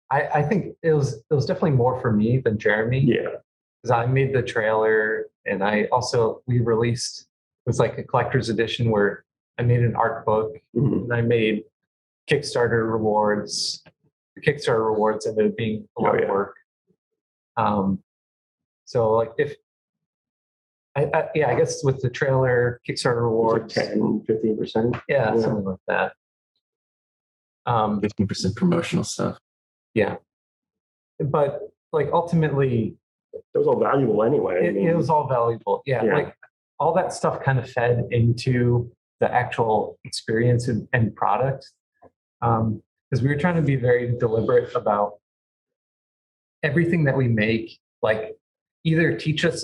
I think it was definitely more for me than Jeremy. Yeah. Because I made the trailer, and we released, it was like a collector's edition where I made an art book, Mhm. and I made Kickstarter rewards. The Kickstarter rewards ended up being a lot of work. So like if I guess with the trailer, Kickstarter rewards, Like 10-15%. yeah, something like that. 15% promotional stuff. Yeah, but like ultimately, It was all valuable anyway. it was all valuable. Yeah, Yeah. like all that stuff kind of fed into the actual experience and product. Because we were trying to be very deliberate about everything that we make, like either teach us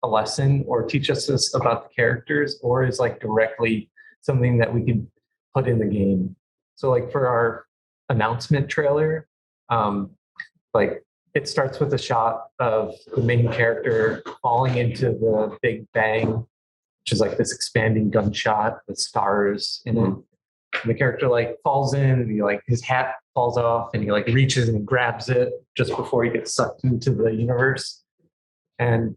a lesson or teach us about the characters, or is like directly something that we could put in the game. So like for our announcement trailer, like it starts with a shot of the main character falling into the Big Bang, which is like this expanding gunshot with stars in it. And the character like falls in, and his hat falls off, and he like reaches and grabs it just before he gets sucked into the universe. And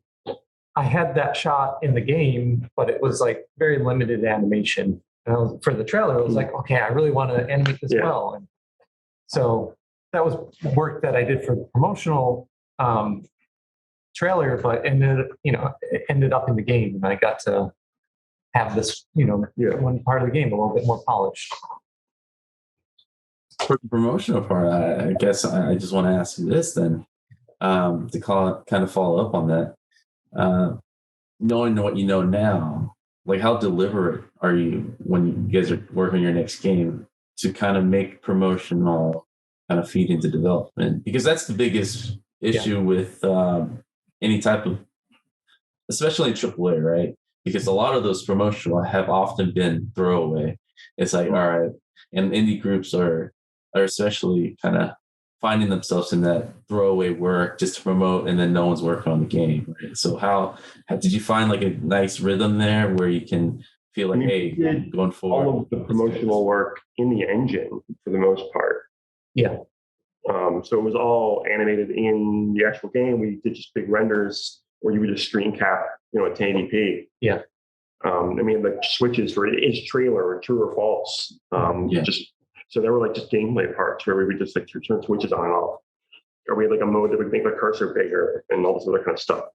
I had that shot in the game, but it was like very limited animation. And for the trailer, I was like, okay, I really want to animate this well. And so that was work that I did for the promotional trailer, but it ended up in the game, and I got to have this, one part of the game a little bit more polished. For the promotional part, I guess I just want to ask you this then, to kind of follow up on that. Knowing what you know now, like how deliberate are you when you guys are working on your next game to kind of make promotional kind of feed into development? Because that's the biggest issue with any type of, especially in AAA, right? Because a lot of those promotional have often been throwaway. It's like, all right, and indie groups are especially kind of finding themselves in that throwaway work just to promote, and then no one's working on the game, right? So how did you find like a nice rhythm there where you can feel like, hey, going forward? All of the promotional work in the engine for the most part. Yeah. So it was all animated in the actual game. We did just big renders where you would just screen cap, a 1080p. Yeah. Like switches for is trailer or true or false. So there were like just gameplay parts where we would just like turn switches on and off. Or we had like a mode that would make the cursor bigger and all this other kind of stuff.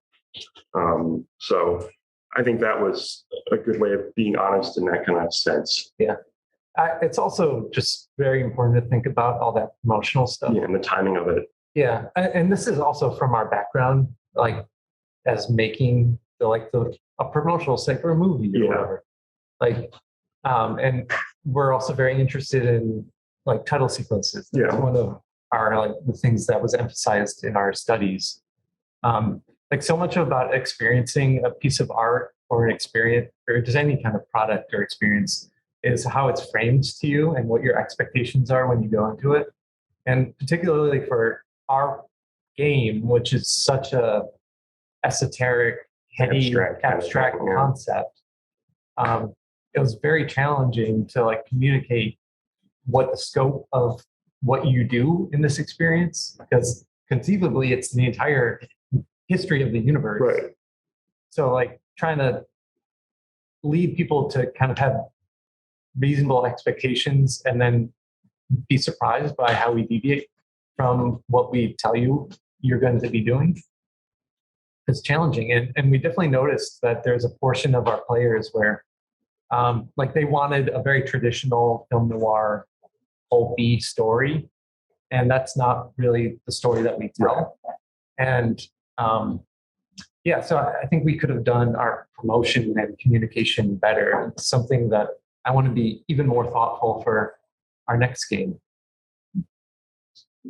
So I think that was a good way of being honest in that kind of sense. Yeah. It's also just very important to think about all that promotional stuff. Yeah, and the timing of it. Yeah. And this is also from our background, like as making a promotional site for a movie or whatever. Like, and we're also very interested in like title sequences. That's one of our the things that was emphasized in our studies. Like so much about experiencing a piece of art or an experience or just any kind of product or experience is how it's framed to you and what your expectations are when you go into it. And particularly for our game, which is such a esoteric, heady, abstract concept, it was very challenging to like communicate what the scope of what you do in this experience, because conceivably it's the entire history of the universe. Right. So like trying to lead people to kind of have reasonable expectations and then be surprised by how we deviate from what we tell you you're going to be doing. It's challenging. And we definitely noticed that there's a portion of our players where like they wanted a very traditional film noir pulpy story. and that's not really the story that we tell. And so I think we could have done our promotion and communication better. It's something that I want to be even more thoughtful for our next game.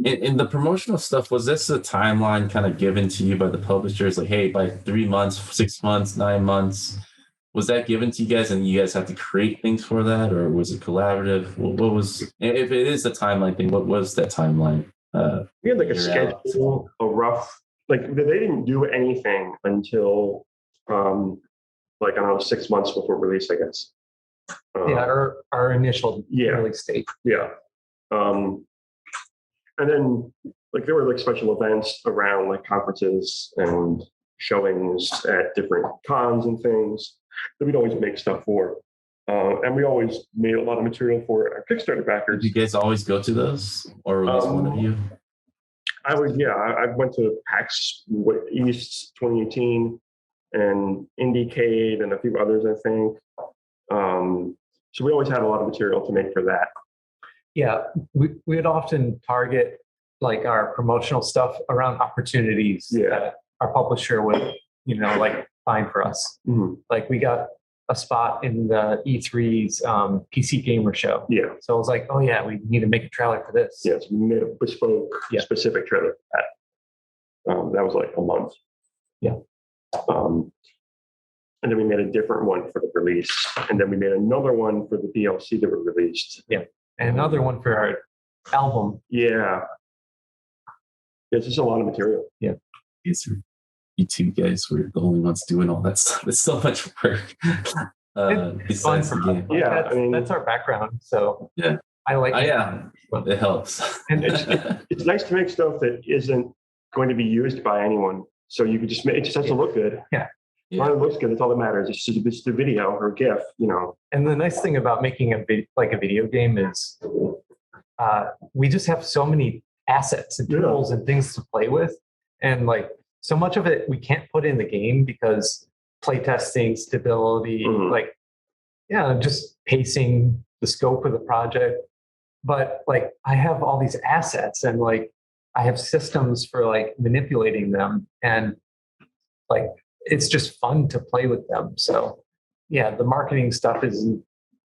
In the promotional stuff, was this a timeline kind of given to you by the publishers? Like, hey, by 3 months, 6 months, 9 months, was that given to you guys and you guys have to create things for that? Or was it collaborative? What was, if it is a timeline thing, what was that timeline? We had like a schedule, a rough, like they didn't do anything until like, I don't know, 6 months before release, I guess. Our initial release date. Yeah. And then like there were like special events around like conferences and showings at different cons and things that we'd always make stuff for. And we always made a lot of material for our Kickstarter backers. Did you guys always go to those, or was one of you? I went to PAX East 2018 and Indiecade and a few others, I think. So we always had a lot of material to make for that. Yeah, we would often target like our promotional stuff around opportunities that our publisher would, like find for us. Mm-hmm. Like we got a spot in the E3's PC Gamer Show. Yeah. So I was like, oh yeah, we need to make a trailer for this. Yeah, so we made a bespoke, specific trailer for that. That was like a month. Yeah. And then we made a different one for the release. And then we made another one for the DLC that were released. Yeah. And another one for our album. Yeah. It's just a lot of material. Yeah. You two guys were the only ones doing all that stuff. It's so much work. It's fun for game. Yeah, that's our background. So yeah, I like it. Yeah, it helps. And it's nice to make stuff that isn't going to be used by anyone. So you could just make it just has to look good. Yeah. As long as it looks good, that's all that matters. It's just a video or a GIF, And the nice thing about making a video game is we just have so many assets and tools and things to play with. And like so much of it we can't put in the game because playtesting, stability, just pacing, the scope of the project. But like I have all these assets and like I have systems for like manipulating them, and like it's just fun to play with them. So yeah, the marketing stuff is an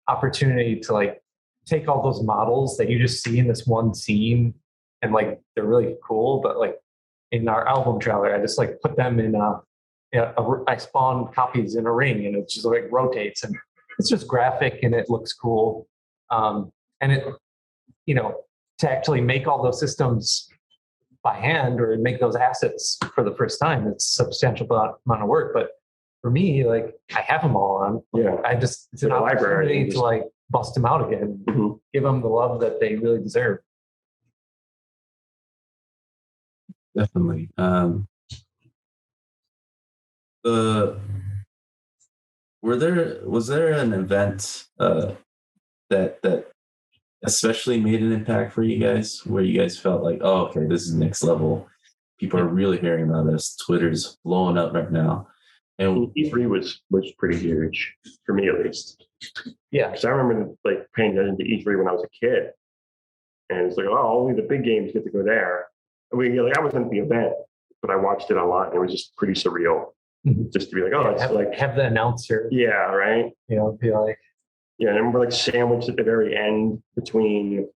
opportunity to like take all those models that you just see in this one scene and like they're really cool, but like in our album trailer, I just like put them in I spawn copies in a ring and it just like rotates and it's just graphic and it looks cool. And it, to actually make all those systems by hand or make those assets for the first time, it's a substantial amount of work. But for me, like I have them all on. Yeah. It's an opportunity to like bust them out again, give them the love that they really deserve. Definitely. Was there an event that especially made an impact for you guys, where you guys felt like, oh, okay, this is next level. People are really hearing about us. Twitter's blowing up right now. And E3 was pretty huge for me, at least. Yeah, because I remember like paying attention to E3 when I was a kid, and it's like, oh, only the big games get to go there. I mean, I wasn't at the event, but I watched it online. It was just pretty surreal, just to be like, oh, it's like have the announcer. Yeah, right. Be like. Yeah, I remember like sandwiched at the very end between,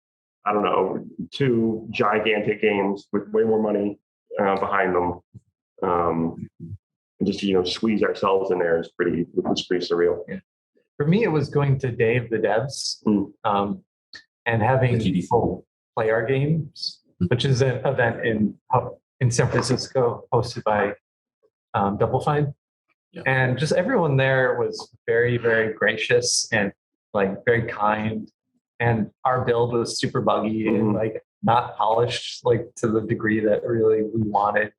I don't know, two gigantic games with way more money behind them. And just, squeeze ourselves in there was pretty surreal. Yeah. For me, it was going to Day of the Devs and having people play our games, which is an event in San Francisco hosted by Double Fine. Yeah. And just everyone there was very, very gracious and like very kind, and our build was super buggy and like not polished like to the degree that really we wanted.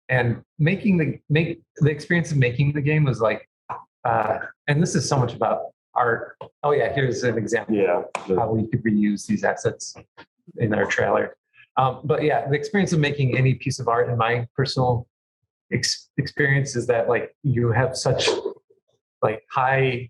And the experience of making the game was like, and this is so much about art. Oh yeah, here's an example of how we could reuse these assets in our trailer. But yeah, the experience of making any piece of art in my personal experience is that like you have such like high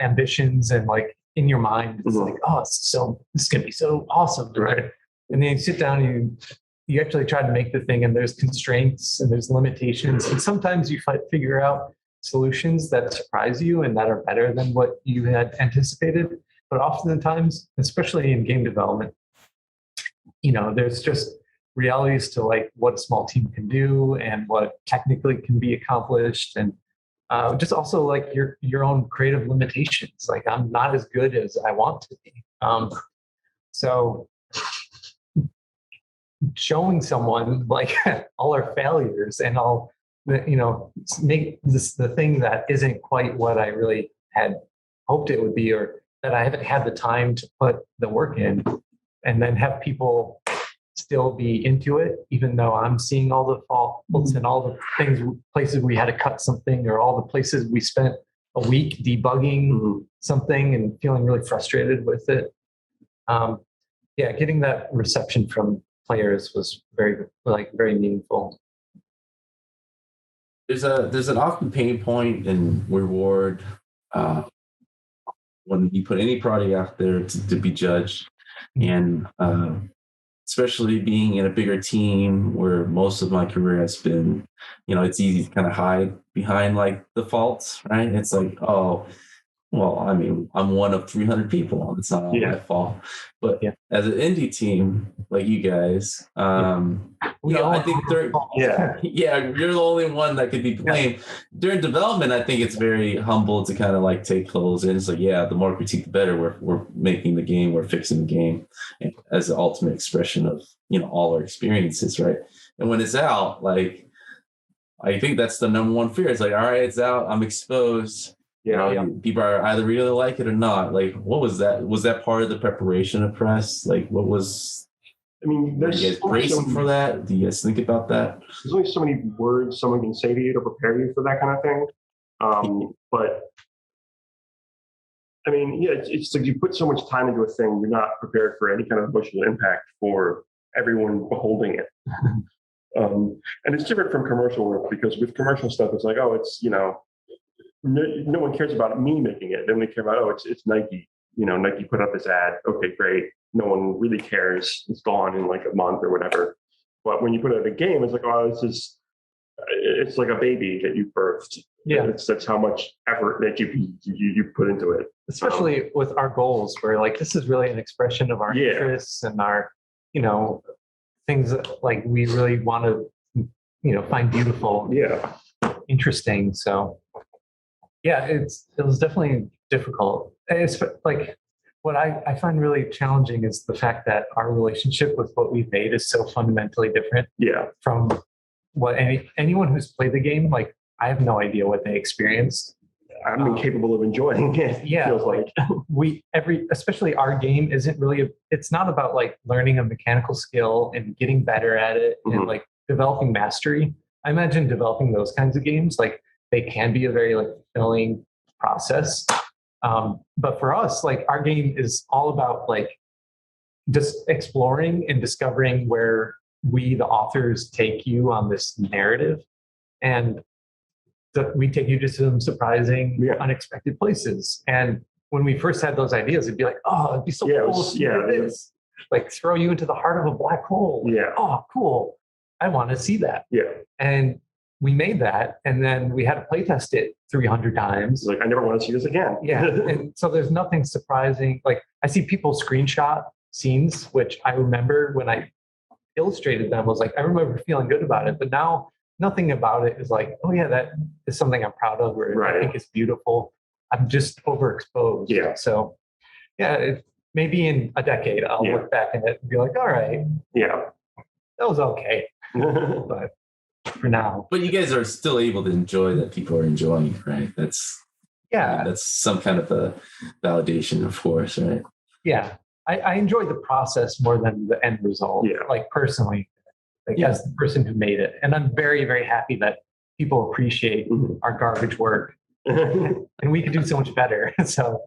ambitions and like in your mind it's like, oh, this is gonna be so awesome, right? And then you sit down and you actually try to make the thing, and there's constraints and there's limitations. And sometimes you figure out solutions that surprise you and that are better than what you had anticipated. But oftentimes, especially in game development, there's just realities to like what a small team can do and what technically can be accomplished, and just also like your own creative limitations. Like I'm not as good as I want to be. So showing someone like all our failures and all make this the thing that isn't quite what I really had hoped it would be, or that I haven't had the time to put the work in, and then have people still be into it, even though I'm seeing all the faults and all the places we had to cut something, or all the places we spent a week debugging something and feeling really frustrated with it. Getting that reception from players was very meaningful. There's an often pain point and reward when you put any project out there to be judged, and especially being in a bigger team where most of my career has been, it's easy to kind of hide behind like the faults, right? It's like, oh, well, I mean, I'm one of 300 people. It's not all my fault. But as an indie team like you guys, I think you're the only one that could be blamed. During development, I think it's very humble to kind of like take holes in. It's like, the more critique, the better. We're making the game, we're fixing the game as the ultimate expression of, all our experiences, right? And when it's out, like, I think that's the number one fear. It's like, all right, it's out, I'm exposed. People are either really like it or not. Like, what was that? Was that part of the preparation of press? Like, what was? I mean, there's you guys bracing for that. Do you guys think about that? There's only so many words someone can say to you to prepare you for that kind of thing. But I mean, it's like you put so much time into a thing, you're not prepared for any kind of emotional impact for everyone beholding it. And it's different from commercial work, because with commercial stuff, it's like, oh, it's no one cares about me making it. They only care about, it's Nike. Nike put up this ad. Okay, great. No one really cares. It's gone in like a month or whatever. But when you put out a game, it's like, oh, it's like a baby that you birthed. Yeah, that's how much effort that you put into it. Especially with our goals, where like this is really an expression of our interests and our, things that like we really want to, find beautiful, interesting. So. Yeah, it was definitely difficult. It's like what I find really challenging is the fact that our relationship with what we've made is so fundamentally different from what anyone who's played the game. Like, I have no idea what they experienced. I'm incapable of enjoying it. Yeah, feels like especially our game isn't really. It's not about like learning a mechanical skill and getting better at it and like developing mastery. I imagine developing those kinds of games like. They can be a very like fulfilling process. But for us, like our game is all about like just exploring and discovering where we, the authors, take you on this narrative. And we take you to some surprising, unexpected places. And when we first had those ideas, it'd be like, oh, it'd be so cool to see this. Like throw you into the heart of a black hole. Like, oh, cool. I want to see that. Yeah. And we made that, and then we had to playtest it 300 times. Like, I never want to see this again. Yeah, and so there's nothing surprising. Like, I see people screenshot scenes, which I remember when I illustrated them, was like, I remember feeling good about it. But now, nothing about it is like, oh yeah, that is something I'm proud of, or I think it's beautiful. I'm just overexposed. Yeah. So, maybe in a decade, I'll look back at it and be like, all right. Yeah. That was okay. But for now. But you guys are still able to enjoy that people are enjoying it, right? That's some kind of a validation, of course, right? Yeah. I enjoy the process more than the end result. Yeah. Like personally, as the person who made it. And I'm very, very happy that people appreciate our garbage work. And we could do so much better. So,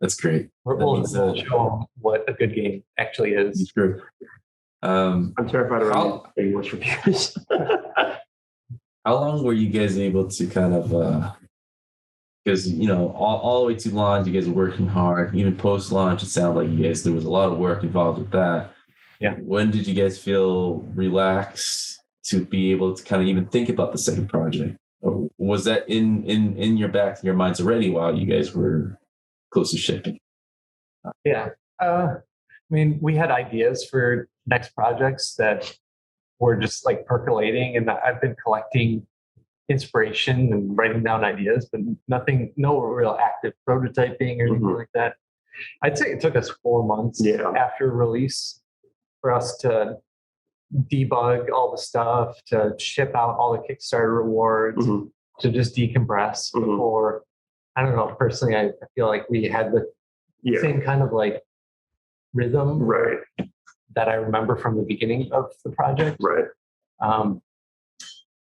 that's great. We'll show them what a good game actually is. It's true. I'm terrified of English reviews. How long were you guys able to kind of, because, all the way to launch, you guys are working hard. Even post-launch, it sounded like there was a lot of work involved with that. Yeah. When did you guys feel relaxed to be able to kind of even think about the second project? Or was that in your minds already while you guys were close to shipping? Yeah. I mean, we had ideas for next projects that were just like percolating, and I've been collecting inspiration and writing down ideas, but no real active prototyping or anything like that. I'd say it took us 4 months after release for us to debug all the stuff, to ship out all the Kickstarter rewards, to just decompress before. I don't know. Personally, I feel like we had the same kind of like rhythm that I remember from the beginning of the project. Right.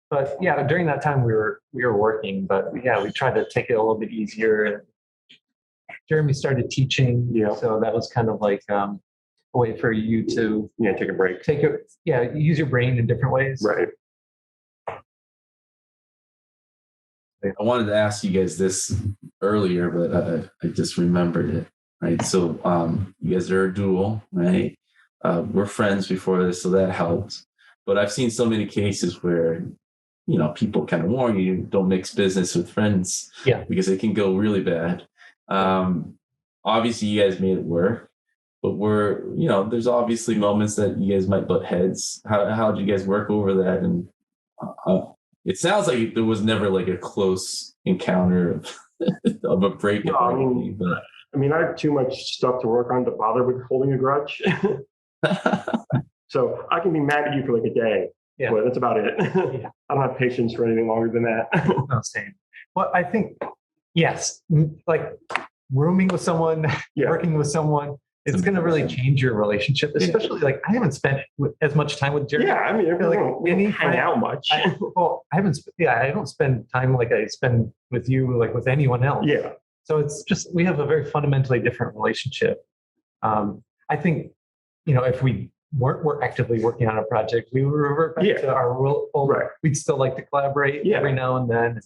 But yeah, during that time we were working, but we tried to take it a little bit easier. And Jeremy started teaching, so that was kind of like a way for you to take a break, use your brain in different ways. Right. I wanted to ask you guys this earlier, but I just remembered it. Right. So you guys are a duo, right? We're friends before this, so that helped. But I've seen so many cases where, people kind of warn you, don't mix business with friends, because it can go really bad. Obviously, you guys made it work, but there's obviously moments that you guys might butt heads. How did you guys work over that? And it sounds like there was never like a close encounter of a breakup. I mean, I have too much stuff to work on to bother with holding a grudge. So I can be mad at you for like a day, but that's about it. I don't have patience for anything longer than that. No, same. Well, I think, yes, like rooming with someone, working with someone, it's going to really change your relationship, especially like I haven't spent as much time with Jeremy. Yeah, I mean, we don't hang out much. I don't spend time like I spend with you, like with anyone else. Yeah. So it's just, we have a very fundamentally different relationship. I think, if we weren't actively working on a project, we would revert back to our old, we'd still like to collaborate every now and then.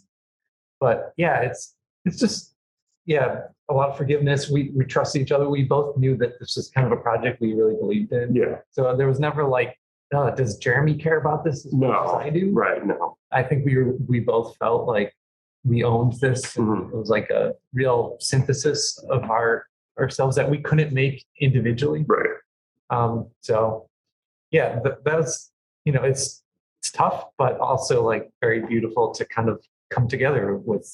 But it's just, a lot of forgiveness. We trust each other. We both knew that this was kind of a project we really believed in. Yeah. So there was never like, does Jeremy care about this as much as I do? Right. No. I think we both felt like we owned this. And it was like a real synthesis of ourselves that we couldn't make individually. Right. So that was, it's tough, but also like very beautiful to kind of come together with,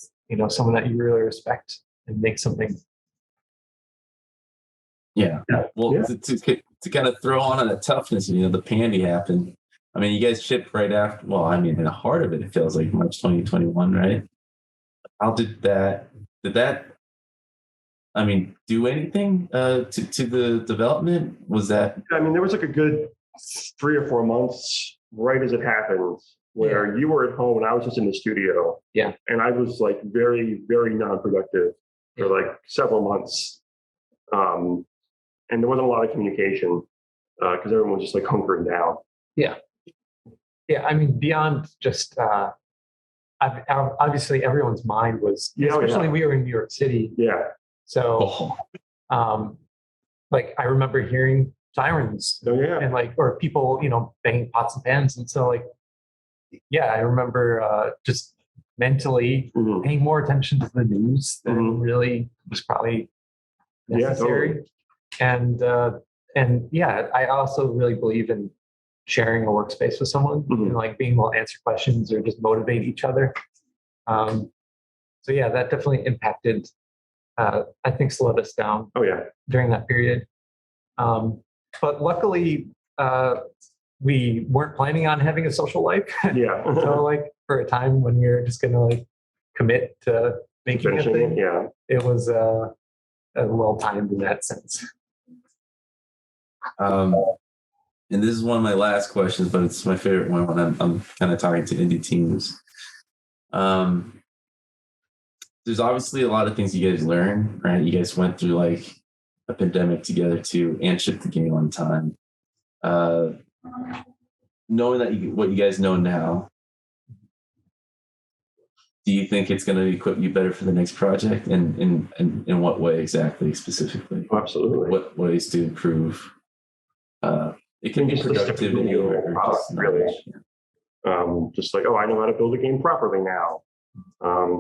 someone that you really respect and make something. Yeah. Well, to kind of throw on the toughness, the pandy happened. I mean, you guys shipped right after, in the heart of it, it feels like March 2021, right? How did that, do anything to the development? Was that? I mean, there was like a good 3 or 4 months right as it happened where you were at home and I was just in the studio. Yeah. And I was like very, very non-productive for like several months. And there wasn't a lot of communication because everyone was just like hunkering down. Yeah. Yeah. I mean, beyond just, obviously everyone's mind was, especially we were in New York City. Yeah. So, like I remember hearing sirens and like, or people, banging pots and pans. And so like, I remember just mentally paying more attention to the news than really was probably necessary. And I also really believe in sharing a workspace with someone and like being able to answer questions or just motivate each other. So that definitely impacted, I think slowed us down during that period. But luckily, we weren't planning on having a social life. So like for a time when you're just going to like commit to making a thing, it was well timed in that sense. And this is one of my last questions, but it's my favorite one when I'm kind of talking to indie teams. There's obviously a lot of things you guys learn, right? You guys went through like a pandemic together too, and shipped the game on time. Knowing that what you guys know now, do you think it's going to equip you better for the next project? And in what way exactly, specifically? Absolutely. What ways to improve It can be just the step productivity of or product, just really. knowledge. Just like, oh, I know how to build a game properly now.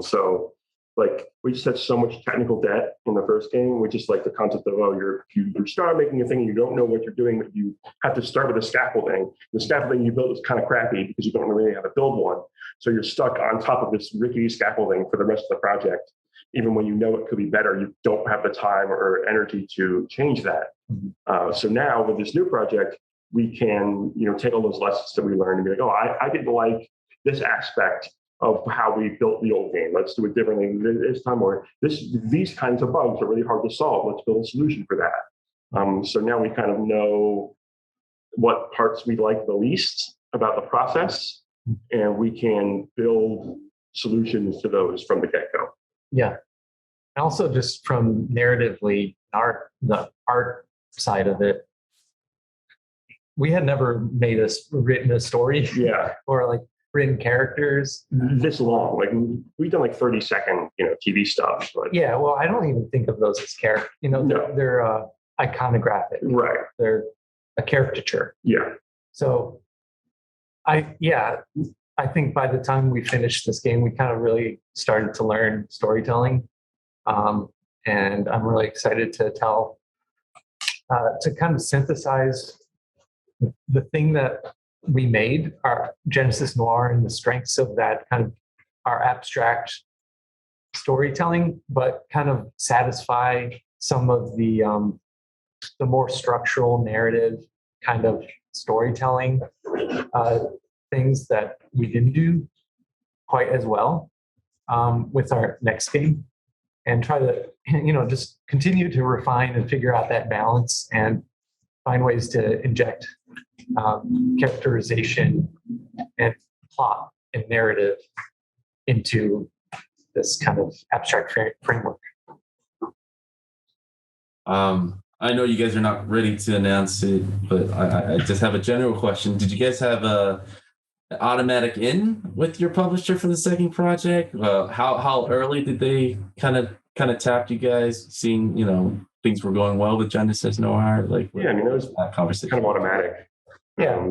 So like we just had so much technical debt in the first game, which is like the concept of, oh, you start making a thing and you don't know what you're doing, but you have to start with a scaffolding. The scaffolding you built is kind of crappy because you don't really know how to build one. So you're stuck on top of this rickety scaffolding for the rest of the project. Even when you know it could be better, you don't have the time or energy to change that. So now with this new project, we can, take all those lessons that we learned and be like, oh, I didn't like this aspect of how we built the old game. Let's do it differently this time, or these kinds of bugs are really hard to solve. Let's build a solution for that. So now we kind of know what parts we like the least about the process, and we can build solutions to those from the get-go. Yeah. And also just from narratively, the art side of it, we had never written a story or like written characters this long. Like we've done like 30-second, TV stuff. But yeah, well, I don't even think of those as characters. They're iconographic. Right. They're a caricature. Yeah. So I think by the time we finished this game, we kind of really started to learn storytelling. And I'm really excited to kind of synthesize the thing that we made, our Genesis Noir, and the strengths of that kind of our abstract storytelling, but kind of satisfy some of the more structural narrative kind of storytelling things that we didn't do quite as well with our next game, and try to just continue to refine and figure out that balance and find ways to inject characterization and plot and narrative into this kind of abstract framework. I know you guys are not ready to announce it, but I just have a general question. Did you guys have an automatic in with your publisher for the second project? How early did they kind of tap you guys, seeing things were going well with Genesis Noir? Like, yeah, it was that conversation kind of automatic. Yeah.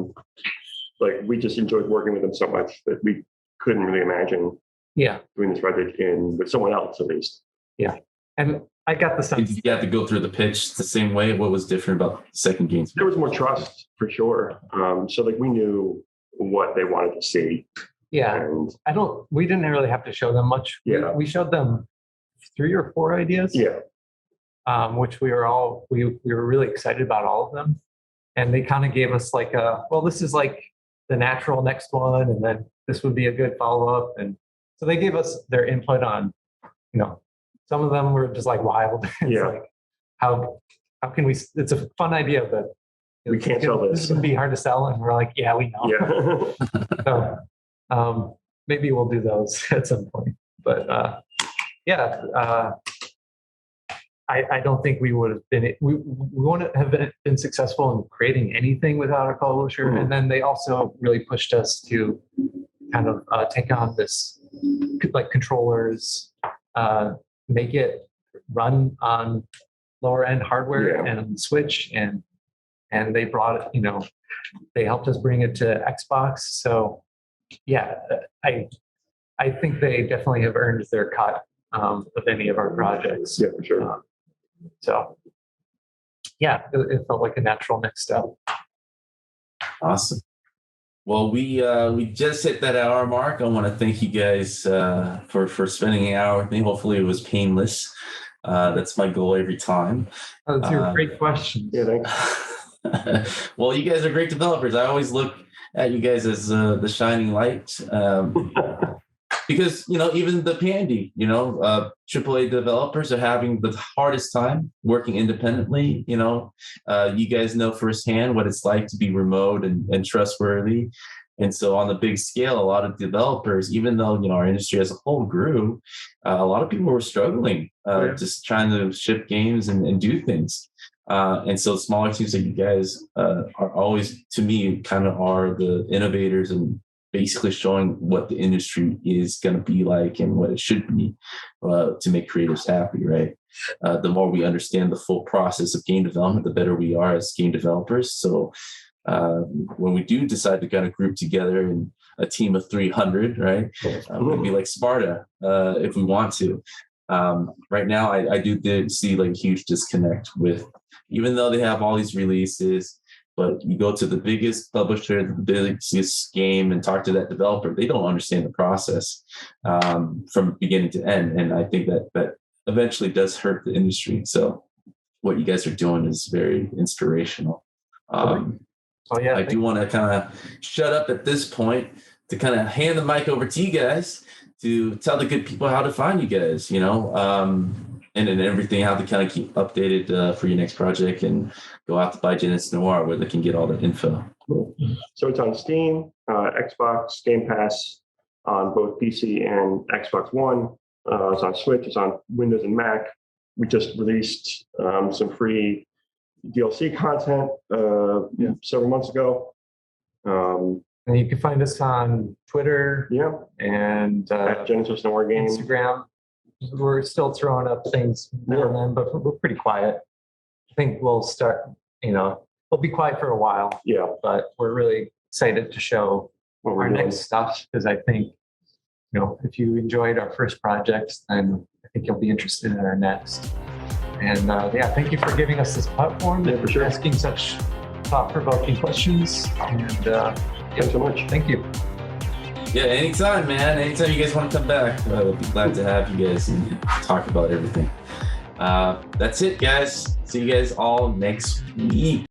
Like we just enjoyed working with them so much that we couldn't really imagine doing this project with someone else, at least. Yeah. And I got the sense. Did you have to go through the pitch the same way? What was different about the second game? There was more trust for sure. So like we knew what they wanted to see. Yeah. And we didn't really have to show them much. Yeah. We showed them 3 or 4 ideas. Yeah. Which we were really excited about all of them. And they kind of gave us like this is like the natural next one, and then this would be a good follow-up. And so they gave us their input on, some of them were just like wild. It's like, how can we, it's a fun idea, but we can't sell this. This is going to be hard to sell. And we're like, yeah, we know. Yeah. So maybe we'll do those at some point. But I don't think we would have been, we wouldn't have been successful in creating anything without a publisher. Mm-hmm. And then they also really pushed us to kind of take on this, like controllers, make it run on lower end hardware and Switch. And they brought it, they helped us bring it to Xbox. So I think they definitely have earned their cut of any of our projects. Yeah, for sure. So, it felt like a natural next step. Awesome. Well, we just hit that hour mark. I want to thank you guys for spending an hour with me. Hopefully, it was painless. That's my goal every time. Oh, those are great questions. Yeah, thanks. Well, you guys are great developers. I always look at you guys as the shining light. Because, even the Pandy, AAA developers are having the hardest time working independently. You guys know firsthand what it's like to be remote and trustworthy. And so on the big scale, a lot of developers, even though, our industry as a whole grew, a lot of people were struggling just trying to ship games and do things. And so smaller teams like you guys are always, to me, kind of are the innovators and basically showing what the industry is going to be like and what it should be to make creators happy, right? The more we understand the full process of game development, the better we are as game developers. So when we do decide to kind of group together in a team of 300, right? We'd be like Sparta if we want to. Right now, I do see like a huge disconnect with, even though they have all these releases, but you go to the biggest publisher, the biggest game, and talk to that developer, they don't understand the process from beginning to end. And I think that eventually does hurt the industry. So what you guys are doing is very inspirational. I do want to kind of shut up at this point to kind of hand the mic over to you guys to tell the good people how to find you guys, and then everything, how to kind of keep updated for your next project and go out to buy Genesis Noir, where they can get all the info. So it's on Steam, Xbox, Game Pass on both PC and Xbox One. It's on Switch, it's on Windows and Mac. We just released some free DLC content several months ago. And you can find us on Twitter and at Genesis Noir Games. Instagram. We're still throwing up things now and then, but we're pretty quiet. I think we'll start, we'll be quiet for a while. Yeah. But we're really excited to show our next stuff, because I think, if you enjoyed our first projects, then I think you'll be interested in our next. And thank you for giving us this platform and for sure. asking such thought-provoking questions. And thanks so much. Thank you. Yeah, anytime, man. Anytime you guys want to come back, we'll be glad to have you guys and talk about everything. That's it, guys. See you guys all next week.